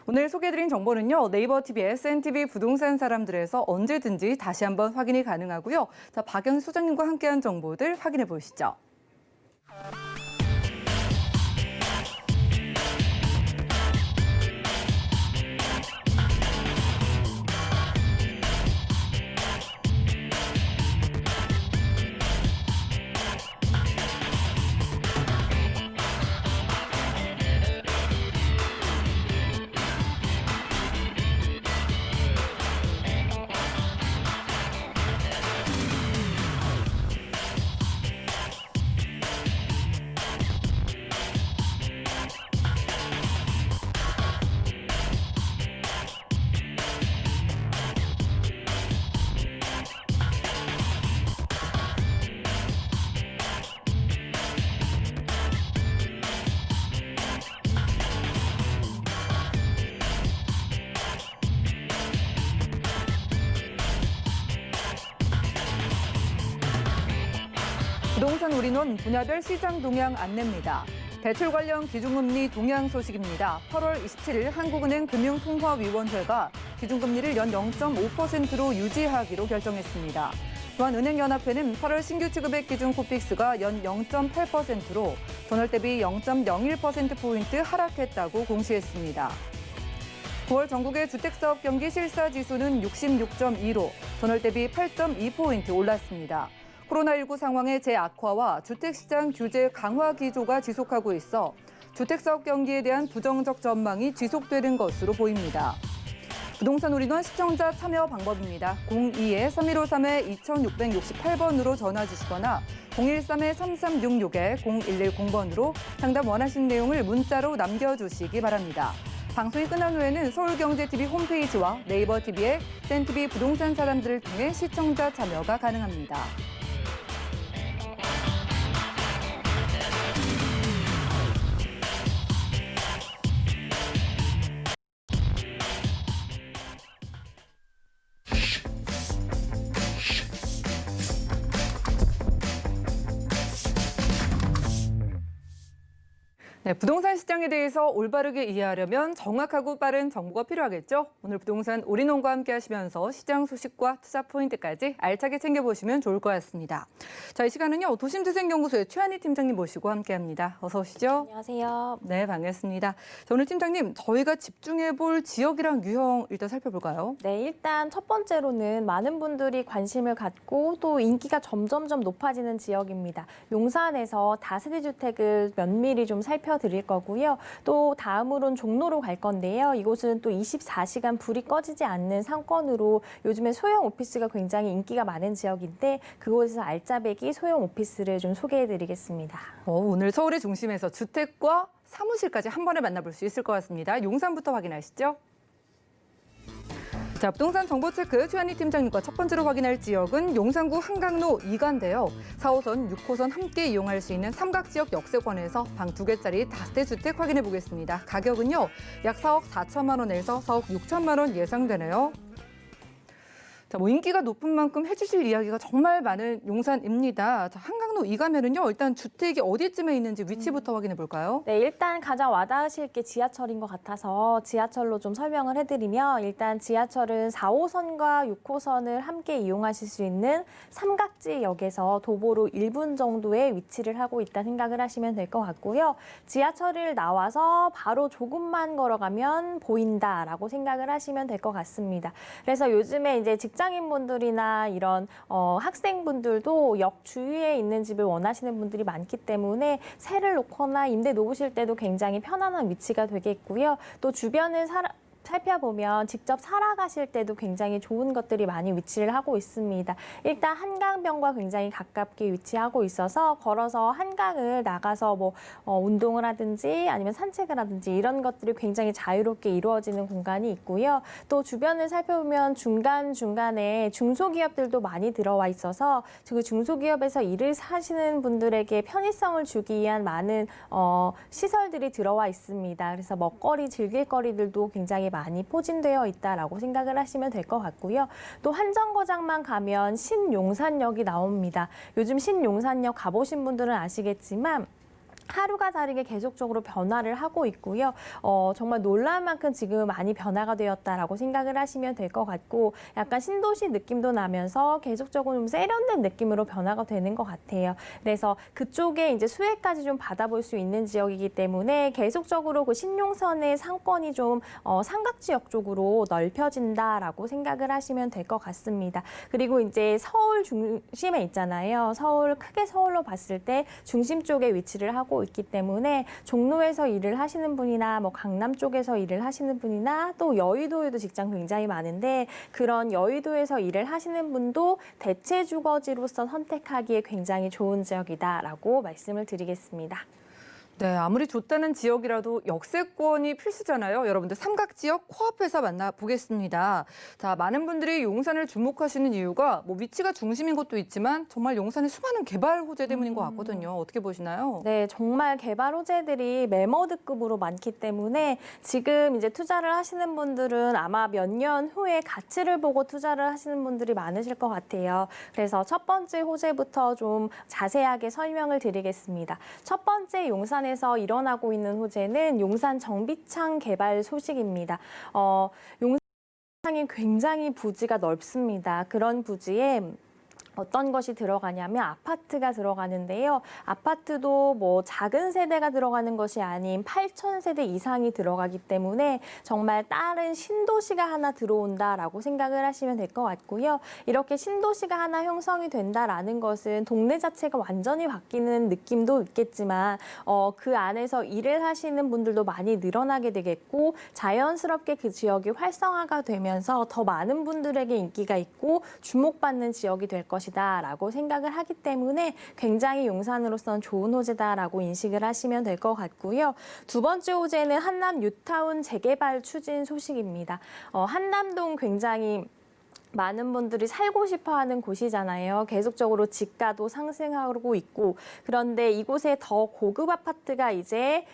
오늘 소개해드린 정보는요. 네이버 TV, SNTV 부동산 사람들에서 언제든지 다시 한번 확인이 가능하고요. 자, 박영수 소장님과 함께한 정보들 확인해 보시죠. 부동산 우리는 분야별 시장 동향 안내입니다. 대출 관련 기준금리 동향 소식입니다. 8월 27일 한국은행 금융통화위원회가 기준금리를 연 0.5%로 유지하기로 결정했습니다. 또한 은행연합회는 8월 신규 취급액 기준 코픽스가 연 0.8%로 전월 대비 0.01%포인트 하락했다고 공시했습니다. 9월 전국의 주택사업 경기 실사지수는 66.2로 전월 대비 8.2포인트 올랐습니다. 코로나19 상황의 재악화와 주택시장 규제 강화 기조가 지속하고 있어 주택사업 경기에 대한 부정적 전망이 지속되는 것으로 보입니다. 부동산 우리는 시청자 참여 방법입니다. 02-3153-2668번으로 전화 주시거나 013-3366-0110번으로 상담 원하시는 내용을 문자로 남겨주시기 바랍니다. 방송이 끝난 후에는 서울경제TV 홈페이지와 네이버 TV의 SNTV 부동산 사람들을 통해 시청자 참여가 가능합니다. 네, 부동산 시장에 대해서 올바르게 이해하려면 정확하고 빠른 정보가 필요하겠죠. 오늘 부동산 올인원과 함께 하시면서 시장 소식과 투자 포인트까지 알차게 챙겨보시면 좋을 것 같습니다. 자, 이 시간은요. 도심재생연구소의 최한희 팀장님 모시고 함께합니다. 어서 오시죠.
안녕하세요.
네, 반갑습니다. 자, 오늘 팀장님, 저희가 집중해볼 지역이랑 유형 일단 살펴볼까요?
네, 일단 첫 번째로는 많은 분들이 관심을 갖고 또 인기가 점점점 높아지는 지역입니다. 용산에서 다세대 주택을 면밀히 좀 살펴드릴 거고요. 또 다음으론 종로로 갈 건데요. 이곳은 또 24시간 불이 꺼지지 않는 상권으로 요즘에 소형 오피스가 굉장히 인기가 많은 지역인데 그곳에서 알짜배기 소형 오피스를 좀 소개해드리겠습니다.
오늘 서울의 중심에서 주택과 사무실까지 한 번에 만나볼 수 있을 것 같습니다. 용산부터 확인하시죠. 자, 부동산 정보체크 최한희 팀장님과 첫 번째로 확인할 지역은 용산구 한강로 2가인데요. 4호선, 6호선 함께 이용할 수 있는 삼각지역 역세권에서 방 2개짜리 다세대 주택 확인해 보겠습니다. 가격은요, 약 4억 4천만 원에서 4억 6천만 원 예상되네요. 자, 인기가 높은 만큼 해주실 이야기가 정말 많은 용산입니다. 자, 한강로 2가면은요, 일단 주택이 어디쯤에 있는지 위치부터 확인해 볼까요?
네, 일단 가장 와닿으실 게 지하철인 것 같아서 지하철로 좀 설명을 해드리면 일단 지하철은 4호선과 6호선을 함께 이용하실 수 있는 삼각지역에서 도보로 1분 정도의 위치를 하고 있다 생각을 하시면 될 것 같고요. 지하철을 나와서 바로 조금만 걸어가면 보인다라고 생각을 하시면 될 것 같습니다. 그래서 요즘에 이제 직장인분들이나 이런 학생분들도 역 주위에 있는 집을 원하시는 분들이 많기 때문에 세를 놓거나 임대 놓으실 때도 굉장히 편안한 위치가 되겠고요. 또 주변을 살펴보면 직접 살아가실 때도 굉장히 좋은 것들이 많이 위치를 하고 있습니다. 일단 한강변과 굉장히 가깝게 위치하고 있어서 걸어서 한강을 나가서 운동을 하든지 아니면 산책을 하든지 이런 것들이 굉장히 자유롭게 이루어지는 공간이 있고요. 또 주변을 살펴보면 중간중간에 중소기업들도 많이 들어와 있어서 그 중소기업에서 일을 하시는 분들에게 편의성을 주기 위한 많은 시설들이 들어와 있습니다. 그래서 먹거리, 즐길 거리들도 굉장히 많이 포진되어 있다라고 생각을 하시면 될 것 같고요. 또 한정거장만 가면 신용산역이 나옵니다. 요즘 신용산역 가보신 분들은 아시겠지만 하루가 다르게 계속적으로 변화를 하고 있고요. 정말 놀랄 만큼 지금 많이 변화가 되었다라고 생각을 하시면 될 것 같고 약간 신도시 느낌도 나면서 계속적으로 좀 세련된 느낌으로 변화가 되는 것 같아요. 그래서 그쪽에 이제 수혜까지 좀 받아볼 수 있는 지역이기 때문에 계속적으로 그 신용선의 상권이 좀 삼각지역 쪽으로 넓혀진다라고 생각을 하시면 될 것 같습니다. 그리고 이제 서울 중심에 있잖아요. 크게 서울로 봤을 때 중심 쪽에 위치를 하고 있기 때문에 종로에서 일을 하시는 분이나 강남 쪽에서 일을 하시는 분이나 또 여의도에도 직장 굉장히 많은데 그런 여의도에서 일을 하시는 분도 대체 주거지로서 선택하기에 굉장히 좋은 지역이다라고 말씀을 드리겠습니다.
네, 아무리 좋다는 지역이라도 역세권이 필수잖아요. 여러분들 삼각지역 코앞에서 만나보겠습니다. 자, 많은 분들이 용산을 주목하시는 이유가 위치가 중심인 것도 있지만 정말 용산의 수많은 개발 호재 때문인 것 같거든요. 어떻게 보시나요?
네, 정말 개발 호재들이 매머드급으로 많기 때문에 지금 이제 투자를 하시는 분들은 아마 몇 년 후에 가치를 보고 투자를 하시는 분들이 많으실 것 같아요. 그래서 첫 번째 호재부터 좀 자세하게 설명을 드리겠습니다. 첫 번째 용산에서 일어나고 있는 호재는 용산 정비창 개발 소식입니다. 용산이 굉장히 부지가 넓습니다. 그런 부지에 어떤 것이 들어가냐면 아파트가 들어가는데요. 아파트도 작은 세대가 들어가는 것이 아닌 8,000세대 이상이 들어가기 때문에 정말 다른 신도시가 하나 들어온다라고 생각을 하시면 될 것 같고요. 이렇게 신도시가 하나 형성이 된다라는 것은 동네 자체가 완전히 바뀌는 느낌도 있겠지만 그 안에서 일을 하시는 분들도 많이 늘어나게 되겠고 자연스럽게 그 지역이 활성화가 되면서 더 많은 분들에게 인기가 있고 주목받는 지역이 될 것이다라고 생각을 하기 때문에 굉장히 용산으로서는 좋은 호재다라고 인식을 하시면 될 것 같고요. 두 번째 호재는 한남 뉴타운 재개발 추진 소식입니다. 한남동 굉장히 많은 분들이 살고 싶어하는 곳이잖아요. 계속적으로 집가도 상승하고 있고 그런데 이곳에 더 고급 아파트가 이제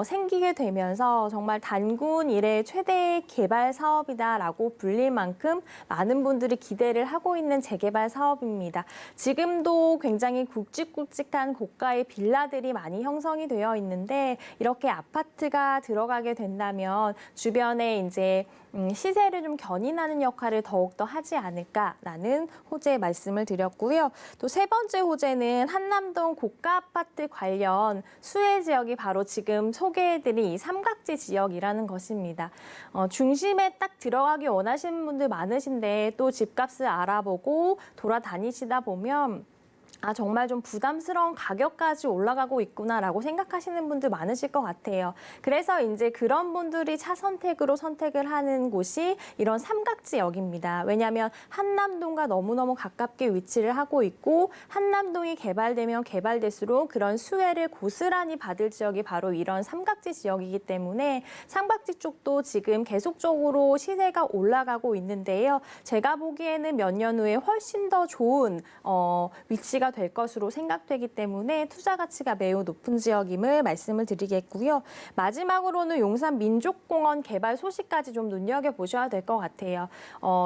생기게 되면서 정말 단군 이래 최대 개발 사업이다라고 불릴 만큼 많은 분들이 기대를 하고 있는 재개발 사업입니다. 지금도 굉장히 굵직굵직한 고가의 빌라들이 많이 형성이 되어 있는데 이렇게 아파트가 들어가게 된다면 주변에 이제 시세를 좀 견인하는 역할을 더욱더 하지 않을까라는 호재 말씀을 드렸고요. 또 세 번째 호재는 한남동 고가 아파트 관련 수혜 지역이 바로 지금 소개해드린 이 삼각지 지역이라는 것입니다. 중심에 딱 들어가기 원하시는 분들 많으신데 또 집값을 알아보고 돌아다니시다 보면 정말 좀 부담스러운 가격까지 올라가고 있구나라고 생각하시는 분들 많으실 것 같아요. 그래서 이제 그런 분들이 차선택으로 선택을 하는 곳이 이런 삼각지역입니다. 왜냐하면 한남동과 너무너무 가깝게 위치를 하고 있고 한남동이 개발되면 개발될수록 그런 수혜를 고스란히 받을 지역이 바로 이런 삼각지 지역이기 때문에 삼각지 쪽도 지금 계속적으로 시세가 올라가고 있는데요. 제가 보기에는 몇 년 후에 훨씬 더 좋은 위치가 될 것으로 생각되기 때문에 투자 가치가 매우 높은 지역임을 말씀을 드리겠고요. 마지막으로는 용산 민족공원 개발 소식까지 좀 눈여겨보셔야 될 것 같아요.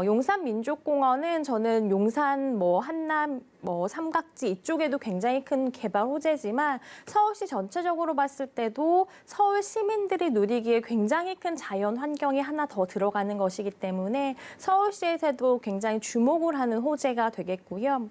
용산 민족공원은 저는 용산 한남 삼각지 이쪽에도 굉장히 큰 개발 호재지만 서울시 전체적으로 봤을 때도 서울 시민들이 누리기에 굉장히 큰 자연 환경이 하나 더 들어가는 것이기 때문에 서울시에서도 굉장히 주목을 하는 호재가 되겠고요.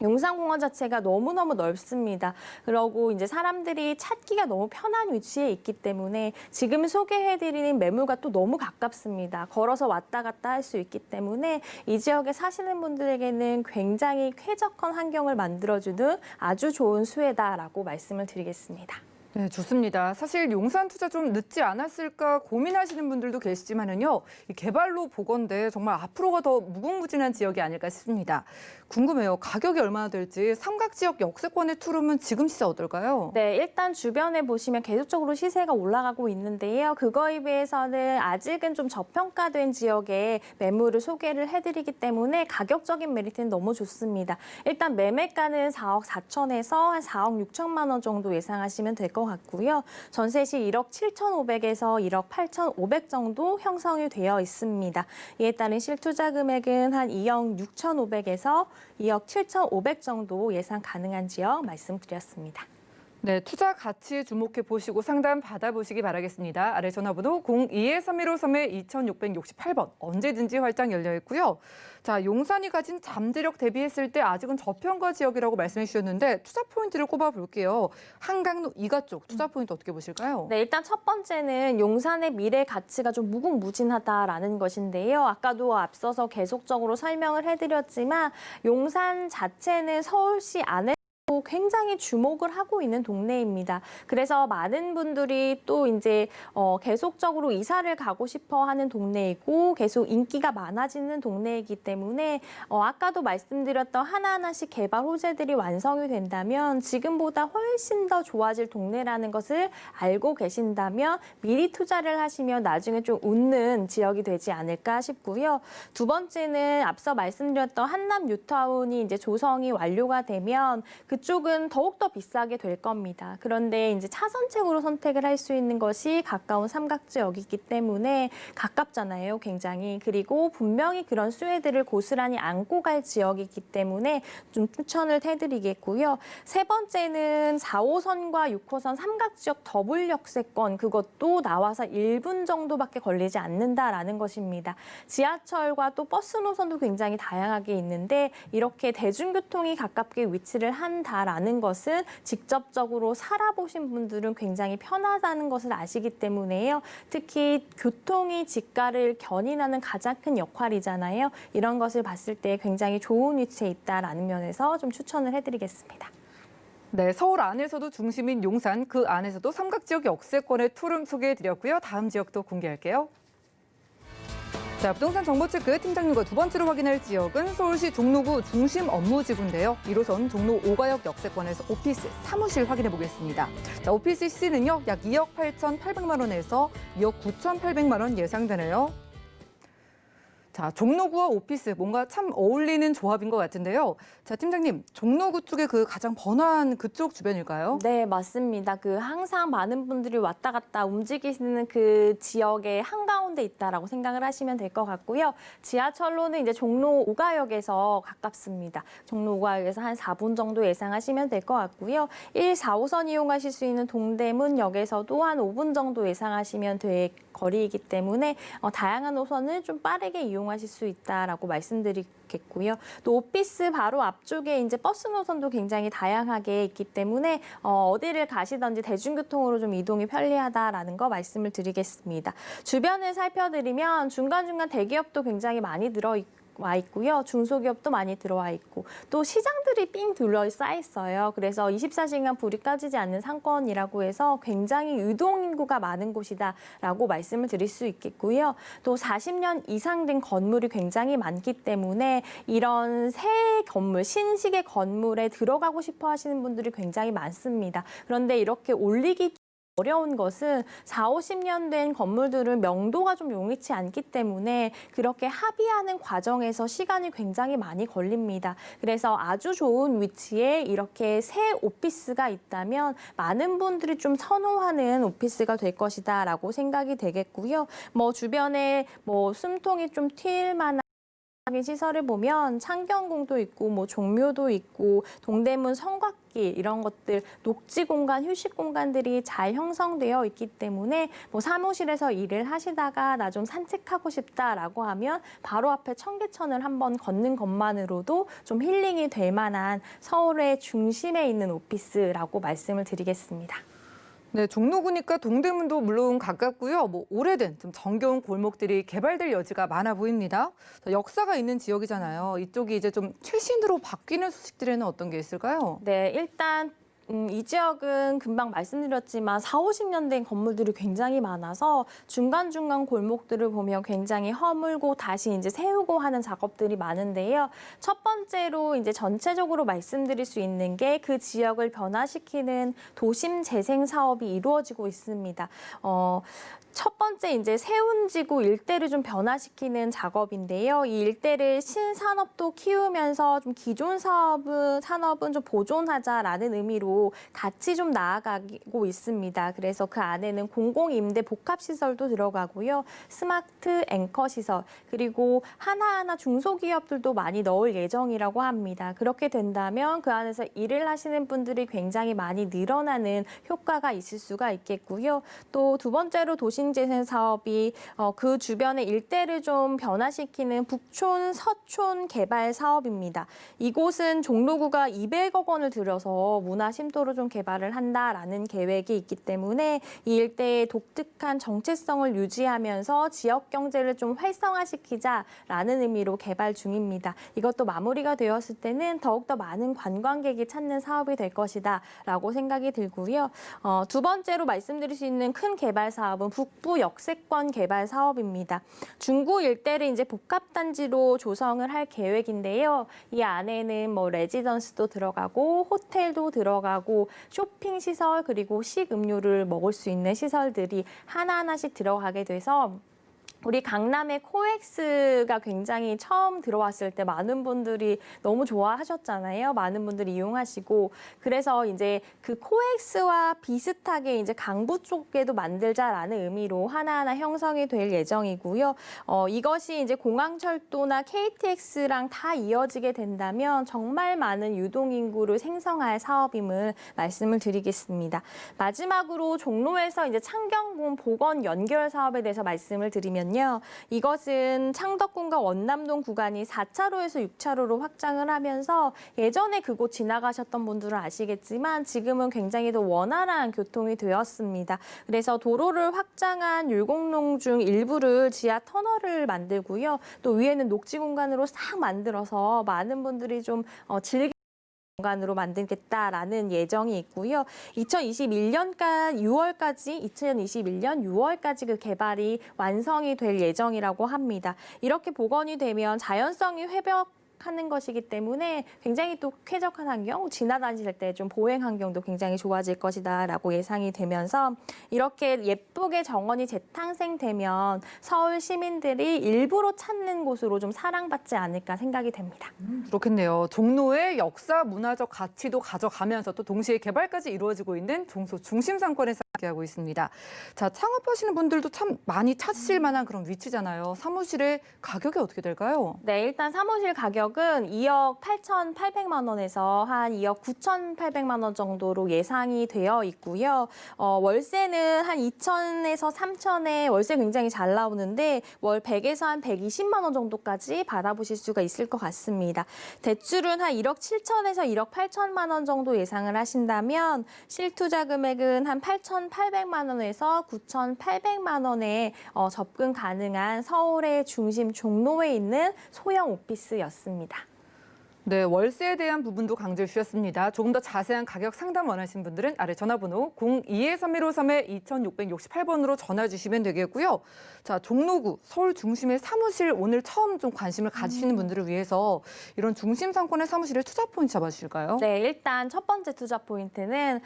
용산공원 자체가 너무너무 넓습니다. 그리고 이제 사람들이 찾기가 너무 편한 위치에 있기 때문에 지금 소개해드리는 매물과 또 너무 가깝습니다. 걸어서 왔다 갔다 할 수 있기 때문에 이 지역에 사시는 분들에게는 굉장히 쾌적한 환경을 만들어주는 아주 좋은 수혜다라고 말씀을 드리겠습니다.
네, 좋습니다. 사실 용산 투자 좀 늦지 않았을까 고민하시는 분들도 계시지만은요, 이 개발로 보건대 정말 앞으로가 더 무궁무진한 지역이 아닐까 싶습니다. 궁금해요. 가격이 얼마나 될지 삼각지역 역세권의 투룸은 지금 시세 어떨까요?
네, 일단 주변에 보시면 계속적으로 시세가 올라가고 있는데요. 그거에 비해서는 아직은 좀 저평가된 지역에 매물을 소개를 해드리기 때문에 가격적인 메리트는 너무 좋습니다. 일단 매매가는 4억 4천에서 한 4억 6천만 원 정도 예상하시면 될 것 같고요. 전세 시 1억 7,500에서 1억 8,500 정도 형성이 되어 있습니다. 이에 따른 실투자 금액은 한 2억 6,500에서 2억 7,500 정도 예상 가능한 지역 말씀드렸습니다.
네, 투자 가치에 주목해 보시고 상담 받아보시기 바라겠습니다. 아래 전화번호 02-3153-2668번 언제든지 활짝 열려 있고요. 자, 용산이 가진 잠재력 대비했을 때 아직은 저평가 지역이라고 말씀해 주셨는데 투자 포인트를 꼽아볼게요. 한강로 이가 쪽 투자 포인트 어떻게 보실까요?
네, 일단 첫 번째는 용산의 미래 가치가 좀 무궁무진하다라는 것인데요. 아까도 앞서서 계속적으로 설명을 해드렸지만 용산 자체는 서울시 안에 굉장히 주목을 하고 있는 동네입니다. 그래서 많은 분들이 또 이제 계속적으로 이사를 가고 싶어 하는 동네이고 계속 인기가 많아지는 동네이기 때문에 아까도 말씀드렸던 하나하나씩 개발 호재들이 완성이 된다면 지금보다 훨씬 더 좋아질 동네라는 것을 알고 계신다면 미리 투자를 하시면 나중에 좀 웃는 지역이 되지 않을까 싶고요. 두 번째는 앞서 말씀드렸던 한남 뉴타운이 이제 조성이 완료가 되면 그쪽은 더욱더 비싸게 될 겁니다. 그런데 이제 차선책으로 선택을 할 수 있는 것이 가까운 삼각지역이기 때문에 가깝잖아요, 굉장히. 그리고 분명히 그런 수혜들을 고스란히 안고 갈 지역이기 때문에 좀 추천을 해드리겠고요. 세 번째는 4호선과 6호선 삼각지역 더블 역세권, 그것도 나와서 1분 정도밖에 걸리지 않는다라는 것입니다. 지하철과 또 버스 노선도 굉장히 다양하게 있는데 이렇게 대중교통이 가깝게 위치를 한다라는 것은 직접적으로 살아보신 분들은 굉장히 편하다는 것을 아시기 때문에요. 특히 교통이 집가를 견인하는 가장 큰 역할이잖아요. 이런 것을 봤을 때 굉장히 좋은 위치에 있다라는 면에서 좀 추천을 해드리겠습니다.
네, 서울 안에서도 중심인 용산, 그 안에서도 삼각지역 역세권의 투룸 소개해드렸고요. 다음 지역도 공개할게요. 자, 부동산 정보 체크 팀장님과 두 번째로 확인할 지역은 서울시 종로구 중심 업무지구인데요. 1호선 종로 5가역 역세권에서 오피스, 사무실 확인해 보겠습니다. 자, 오피스 시세는요, 약 2억 8,800만 원에서 2억 9,800만 원 예상되네요. 자, 종로구와 오피스 뭔가 참 어울리는 조합인 것 같은데요. 자, 팀장님, 종로구 쪽에 그 가장 번화한 그쪽 주변일까요?
네, 맞습니다. 항상 많은 분들이 왔다 갔다 움직이시는 그 지역의 한가운데 있다라고 생각을 하시면 될 것 같고요. 지하철로는 이제 종로 5가역에서 가깝습니다. 종로 5가역에서 한 4분 정도 예상하시면 될 것 같고요. 1, 4호선 이용하실 수 있는 동대문역에서도 한 5분 정도 예상하시면 될 거리이기 때문에 다양한 노선을 좀 빠르게 이용하실 수 있다라고 말씀드리겠고요. 또 오피스 바로 앞쪽에 이제 버스 노선도 굉장히 다양하게 있기 때문에 어디를 가시든지 대중교통으로 좀 이동이 편리하다라는 거 말씀을 드리겠습니다. 주변을 살펴드리면 중간중간 대기업도 굉장히 많이 들어있고 들어와 있고요. 중소기업도 많이 들어와 있고 또 시장들이 삥 둘러싸여 있어요. 그래서 24시간 불이 꺼지지 않는 상권이라고 해서 굉장히 유동인구가 많은 곳이다라고 말씀을 드릴 수 있겠고요. 또 40년 이상 된 건물이 굉장히 많기 때문에 이런 새 건물, 신식의 건물에 들어가고 싶어 하시는 분들이 굉장히 많습니다. 그런데 이렇게 올리기 어려운 것은 4, 50년 된 건물들은 명도가 좀 용이치 않기 때문에 그렇게 합의하는 과정에서 시간이 굉장히 많이 걸립니다. 그래서 아주 좋은 위치에 이렇게 새 오피스가 있다면 많은 분들이 좀 선호하는 오피스가 될 것이다라고 생각이 되겠고요. 뭐 주변에 뭐 숨통이 좀 튈 만한 시설을 보면 창경궁도 있고 뭐 종묘도 있고 동대문 성곽길 이런 것들 녹지 공간, 휴식 공간들이 잘 형성되어 있기 때문에 뭐 사무실에서 일을 하시다가 나 좀 산책하고 싶다라고 하면 바로 앞에 청계천을 한번 걷는 것만으로도 좀 힐링이 될 만한 서울의 중심에 있는 오피스라고 말씀을 드리겠습니다.
네, 종로구니까 동대문도 물론 가깝고요. 뭐 오래된 좀 정겨운 골목들이 개발될 여지가 많아 보입니다. 역사가 있는 지역이잖아요. 이쪽이 이제 좀 최신으로 바뀌는 소식들에는 어떤 게 있을까요?
네, 일단 이 지역은 금방 말씀드렸지만 4, 50년 된 건물들이 굉장히 많아서 중간중간 골목들을 보면 굉장히 허물고 다시 이제 세우고 하는 작업들이 많은데요. 첫 번째로 이제 전체적으로 말씀드릴 수 있는 게 그 지역을 변화시키는 도심 재생 사업이 이루어지고 있습니다. 첫 번째 이제 세운지구 일대를 좀 변화시키는 작업인데요. 이 일대를 신산업도 키우면서 좀 기존 산업은 좀 보존하자라는 의미로 같이 좀 나아가고 있습니다. 그래서 그 안에는 공공임대 복합시설도 들어가고요. 스마트 앵커 시설, 그리고 하나하나 중소기업들도 많이 넣을 예정이라고 합니다. 그렇게 된다면 그 안에서 일을 하시는 분들이 굉장히 많이 늘어나는 효과가 있을 수가 있겠고요. 또 두 번째로 도심재생 사업이 그 주변의 일대를 좀 변화시키는 북촌, 서촌 개발 사업입니다. 이곳은 종로구가 200억 원을 들여서 문화 심도로 좀 개발을 한다라는 계획이 있기 때문에 이 일대의 독특한 정체성을 유지하면서 지역 경제를 좀 활성화시키자라는 의미로 개발 중입니다. 이것도 마무리가 되었을 때는 더욱더 많은 관광객이 찾는 사업이 될 것이다라고 생각이 들고요. 두 번째로 말씀드릴 수 있는 큰 개발 사업은 북부 역세권 개발 사업입니다. 중구 일대를 이제 복합단지로 조성을 할 계획인데요. 이 안에는 뭐 레지던스도 들어가고 호텔도 들어가고 쇼핑 시설 그리고 식음료를 먹을 수 있는 시설들이 하나하나씩 들어가게 돼서 우리 강남의 코엑스가 굉장히 처음 들어왔을 때 많은 분들이 너무 좋아하셨잖아요. 많은 분들이 이용하시고 그래서 이제 그 코엑스와 비슷하게 이제 강부 쪽에도 만들자라는 의미로 하나하나 형성이 될 예정이고요. 이것이 이제 공항철도나 KTX랑 다 이어지게 된다면 정말 많은 유동인구를 생성할 사업임을 말씀을 드리겠습니다. 마지막으로 종로에서 이제 창경궁 복원 연결 사업에 대해서 말씀을 드리면요. 이것은 창덕궁과 원남동 구간이 4차로에서 6차로로 확장을 하면서 예전에 그곳 지나가셨던 분들은 아시겠지만 지금은 굉장히 더 원활한 교통이 되었습니다. 그래서 도로를 확장한 율곡로 중 일부를 지하 터널을 만들고요. 또 위에는 녹지 공간으로 싹 만들어서 많은 분들이 좀 공간으로 만들겠다라는 예정이 있고요. 2021년 6월까지 그 개발이 완성이 될 예정이라고 합니다. 이렇게 복원이 되면 자연성이 회복하는 것이기 때문에 굉장히 또 쾌적한 환경, 지나다니실 때 좀 보행 환경도 굉장히 좋아질 것이다라고 예상이 되면서 이렇게 예쁘게 정원이 재탄생되면 서울 시민들이 일부러 찾는 곳으로 좀 사랑받지 않을까 생각이 됩니다.
그렇겠네요. 종로의 역사, 문화적 가치도 가져가면서 또 동시에 개발까지 이루어지고 있는 종소 중심 상권에서 함께하고 있습니다. 자, 창업하시는 분들도 참 많이 찾으실 만한 그런 위치잖아요. 사무실의 가격이 어떻게 될까요?
네, 일단 사무실 가격 가격은 2억 8,800만 원에서 한 2억 9,800만 원 정도로 예상이 되어 있고요. 월세는 한 2천에서 3천에 월세 굉장히 잘 나오는데 월 100에서 한 120만 원 정도까지 받아보실 수가 있을 것 같습니다. 대출은 한 1억 7천에서 1억 8천만 원 정도 예상을 하신다면 실투자 금액은 한 8,800만 원에서 9,800만 원에 접근 가능한 서울의 중심 종로에 있는 소형 오피스였습니다.
네, 월세에 대한 부분도 강조해 주셨습니다. 조금 더 자세한 가격 상담 원하시는 분들은 아래 전화번호 02-3153-2668번으로 전화 주시면 되겠고요. 자, 종로구 서울 중심의 사무실 오늘 처음 좀 관심을 가지시는 분들을 위해서 이런 중심 상권의 사무실을 투자 포인트 잡아주실까요?
네, 일단 첫 번째 투자 포인트는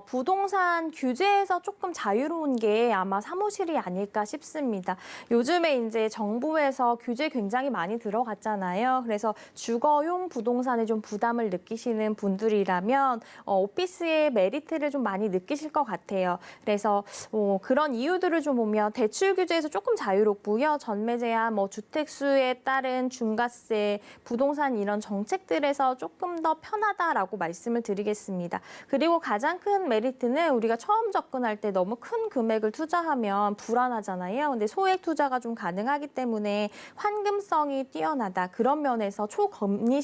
부동산 규제에서 조금 자유로운 게 아마 사무실이 아닐까 싶습니다. 요즘에 이제 정부에서 규제 굉장히 많이 들어갔잖아요. 그래서 주거용 부동산에 좀 부담을 느끼시는 분들이라면 오피스의 메리트를 좀 많이 느끼실 것 같아요. 그래서 그런 이유들을 좀 보면 대출 규제에서 조금 자유롭고요. 전매 제한, 주택 수에 따른 중과세, 부동산 이런 정책들에서 조금 더 편하다라고 말씀을 드리겠습니다. 그리고 가장 큰 메리트는 우리가 처음 접근할 때 너무 큰 금액을 투자하면 불안하잖아요. 근데 소액 투자가 좀 가능하기 때문에 환금성이 뛰어나다. 그런 면에서 초금리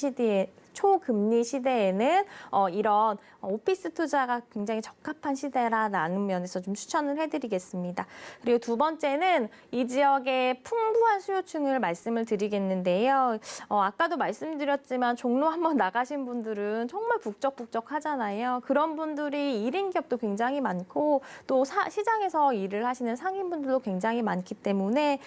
시대에는 이런 오피스 투자가 굉장히 적합한 시대라는 면에서 좀 추천을 해드리겠습니다. 그리고 두 번째는 이 지역의 풍부한 수요층을 말씀을 드리겠는데요. 아까도 말씀드렸지만 종로 한번 나가신 분들은 정말 북적북적하잖아요. 그런 분들이 1인 기업도 굉장히 많고 또 시장에서 일을 하시는 상인분들도 굉장히 많기 때문에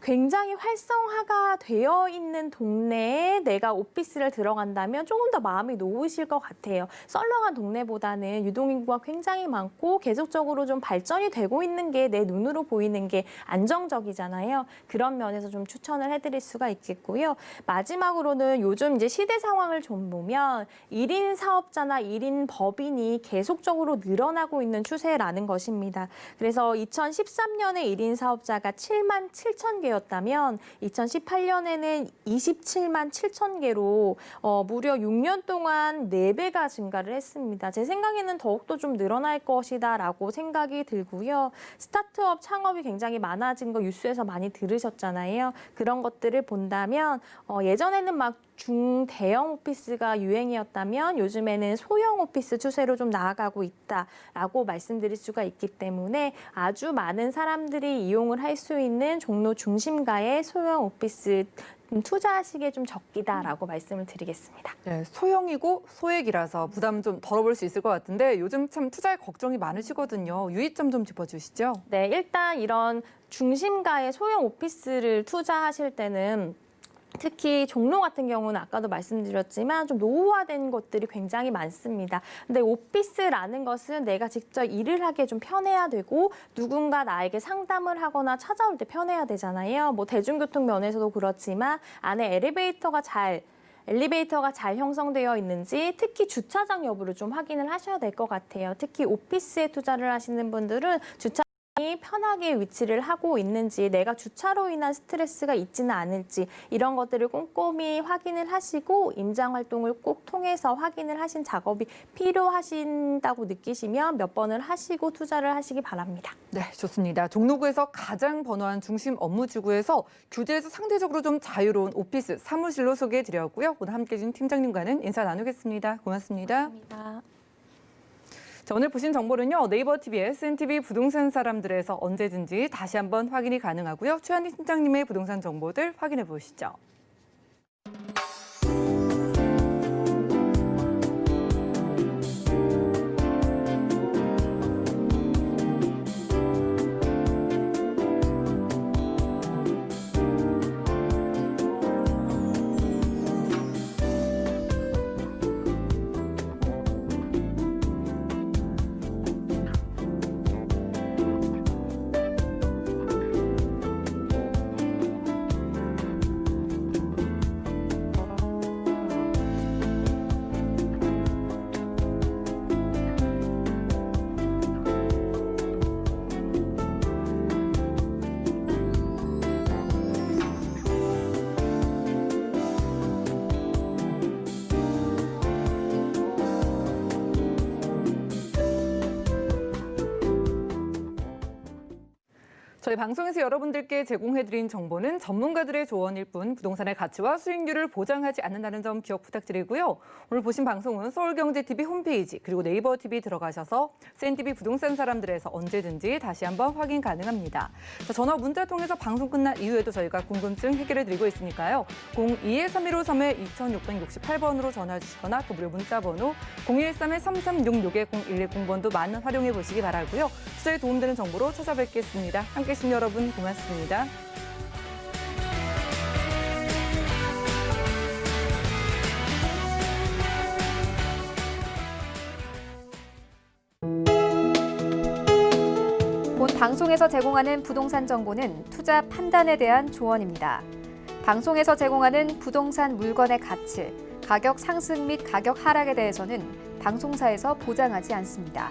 굉장히 활성화가 되어 있는 동네에 내가 오피스를 들어간다면 조금 더 마음이 놓으실 것 같아요. 썰렁한 동네보다는 유동인구가 굉장히 많고 계속적으로 좀 발전이 되고 있는 게 내 눈으로 보이는 게 안정적이잖아요. 그런 면에서 좀 추천을 해드릴 수가 있겠고요. 마지막으로는 요즘 이제 시대 상황을 좀 보면 1인 사업자나 1인 법인이 계속적으로 늘어나고 있는 추세라는 것입니다. 그래서 2013년에 1인 사업자가 7만 7천 개였다면 2018년에는 27만 7천 개로 무려 6년 동안 4배가 증가를 했습니다. 제 생각에는 더욱더 좀 늘어날 것이다라고 생각이 들고요. 스타트업 창업이 굉장히 많아진 거 뉴스에서 많이 들으셨잖아요. 그런 것들을 본다면 예전에는 막 중대형 오피스가 유행이었다면 요즘에는 소형 오피스 추세로 좀 나아가고 있다라고 말씀드릴 수가 있기 때문에 아주 많은 사람들이 이용을 할 수 있는 종로 중심가의 소형 오피스 투자하시기에 좀 적기다라고 말씀을 드리겠습니다.
네, 소형이고 소액이라서 부담 좀 덜어볼 수 있을 것 같은데 요즘 참 투자에 걱정이 많으시거든요. 유의점 좀 짚어주시죠.
네, 일단 이런 중심가의 소형 오피스를 투자하실 때는 특히 종로 같은 경우는 아까도 말씀드렸지만 좀 노후화된 것들이 굉장히 많습니다. 근데 오피스라는 것은 내가 직접 일을 하기에 좀 편해야 되고 누군가 나에게 상담을 하거나 찾아올 때 편해야 되잖아요. 대중교통 면에서도 그렇지만 안에 엘리베이터가 잘 형성되어 있는지 특히 주차장 여부를 좀 확인을 하셔야 될 것 같아요. 특히 오피스에 투자를 하시는 분들은 주차장이 편하게 위치를 하고 있는지 내가 주차로 인한 스트레스가 있지는 않을지 이런 것들을 꼼꼼히 확인을 하시고 임장 활동을 꼭 통해서 확인을 하신 작업이 필요하신다고 느끼시면 몇 번을 하시고 투자를 하시기 바랍니다.
네, 좋습니다. 종로구에서 가장 번화한 중심 업무지구에서 규제에서 상대적으로 좀 자유로운 오피스 사무실로 소개해드렸고요. 오늘 함께해 주신 팀장님과는 인사 나누겠습니다. 고맙습니다.
감사합니다.
자, 오늘 보신 정보는요. 네이버 TV의 SNTV 부동산 사람들에서 언제든지 다시 한번 확인이 가능하고요. 최한희 팀장님의 부동산 정보들 확인해 보시죠. 저희 방송에서 여러분들께 제공해드린 정보는 전문가들의 조언일 뿐 부동산의 가치와 수익률을 보장하지 않는다는 점 기억 부탁드리고요. 오늘 보신 방송은 서울경제TV 홈페이지 그리고 네이버 TV 들어가셔서 CNTV 부동산 사람들에서 언제든지 다시 한번 확인 가능합니다. 자, 전화 문자 통해서 방송 끝난 이후에도 저희가 궁금증 해결해드리고 있으니까요. 02-3153-2668번으로 전화 주시거나 또 무료 문자 번호 013-3366-0110번도 많은 활용해 보시기 바라고요. 투자에 도움되는 정보로 찾아뵙겠습니다. 함께해 주신 여러분 고맙습니다.
본 방송에서 제공하는 부동산 정보는 투자 판단에 대한 조언입니다. 방송에서 제공하는 부동산 물건의 가치, 가격 상승 및 가격 하락에 대해서는 방송사에서 보장하지 않습니다.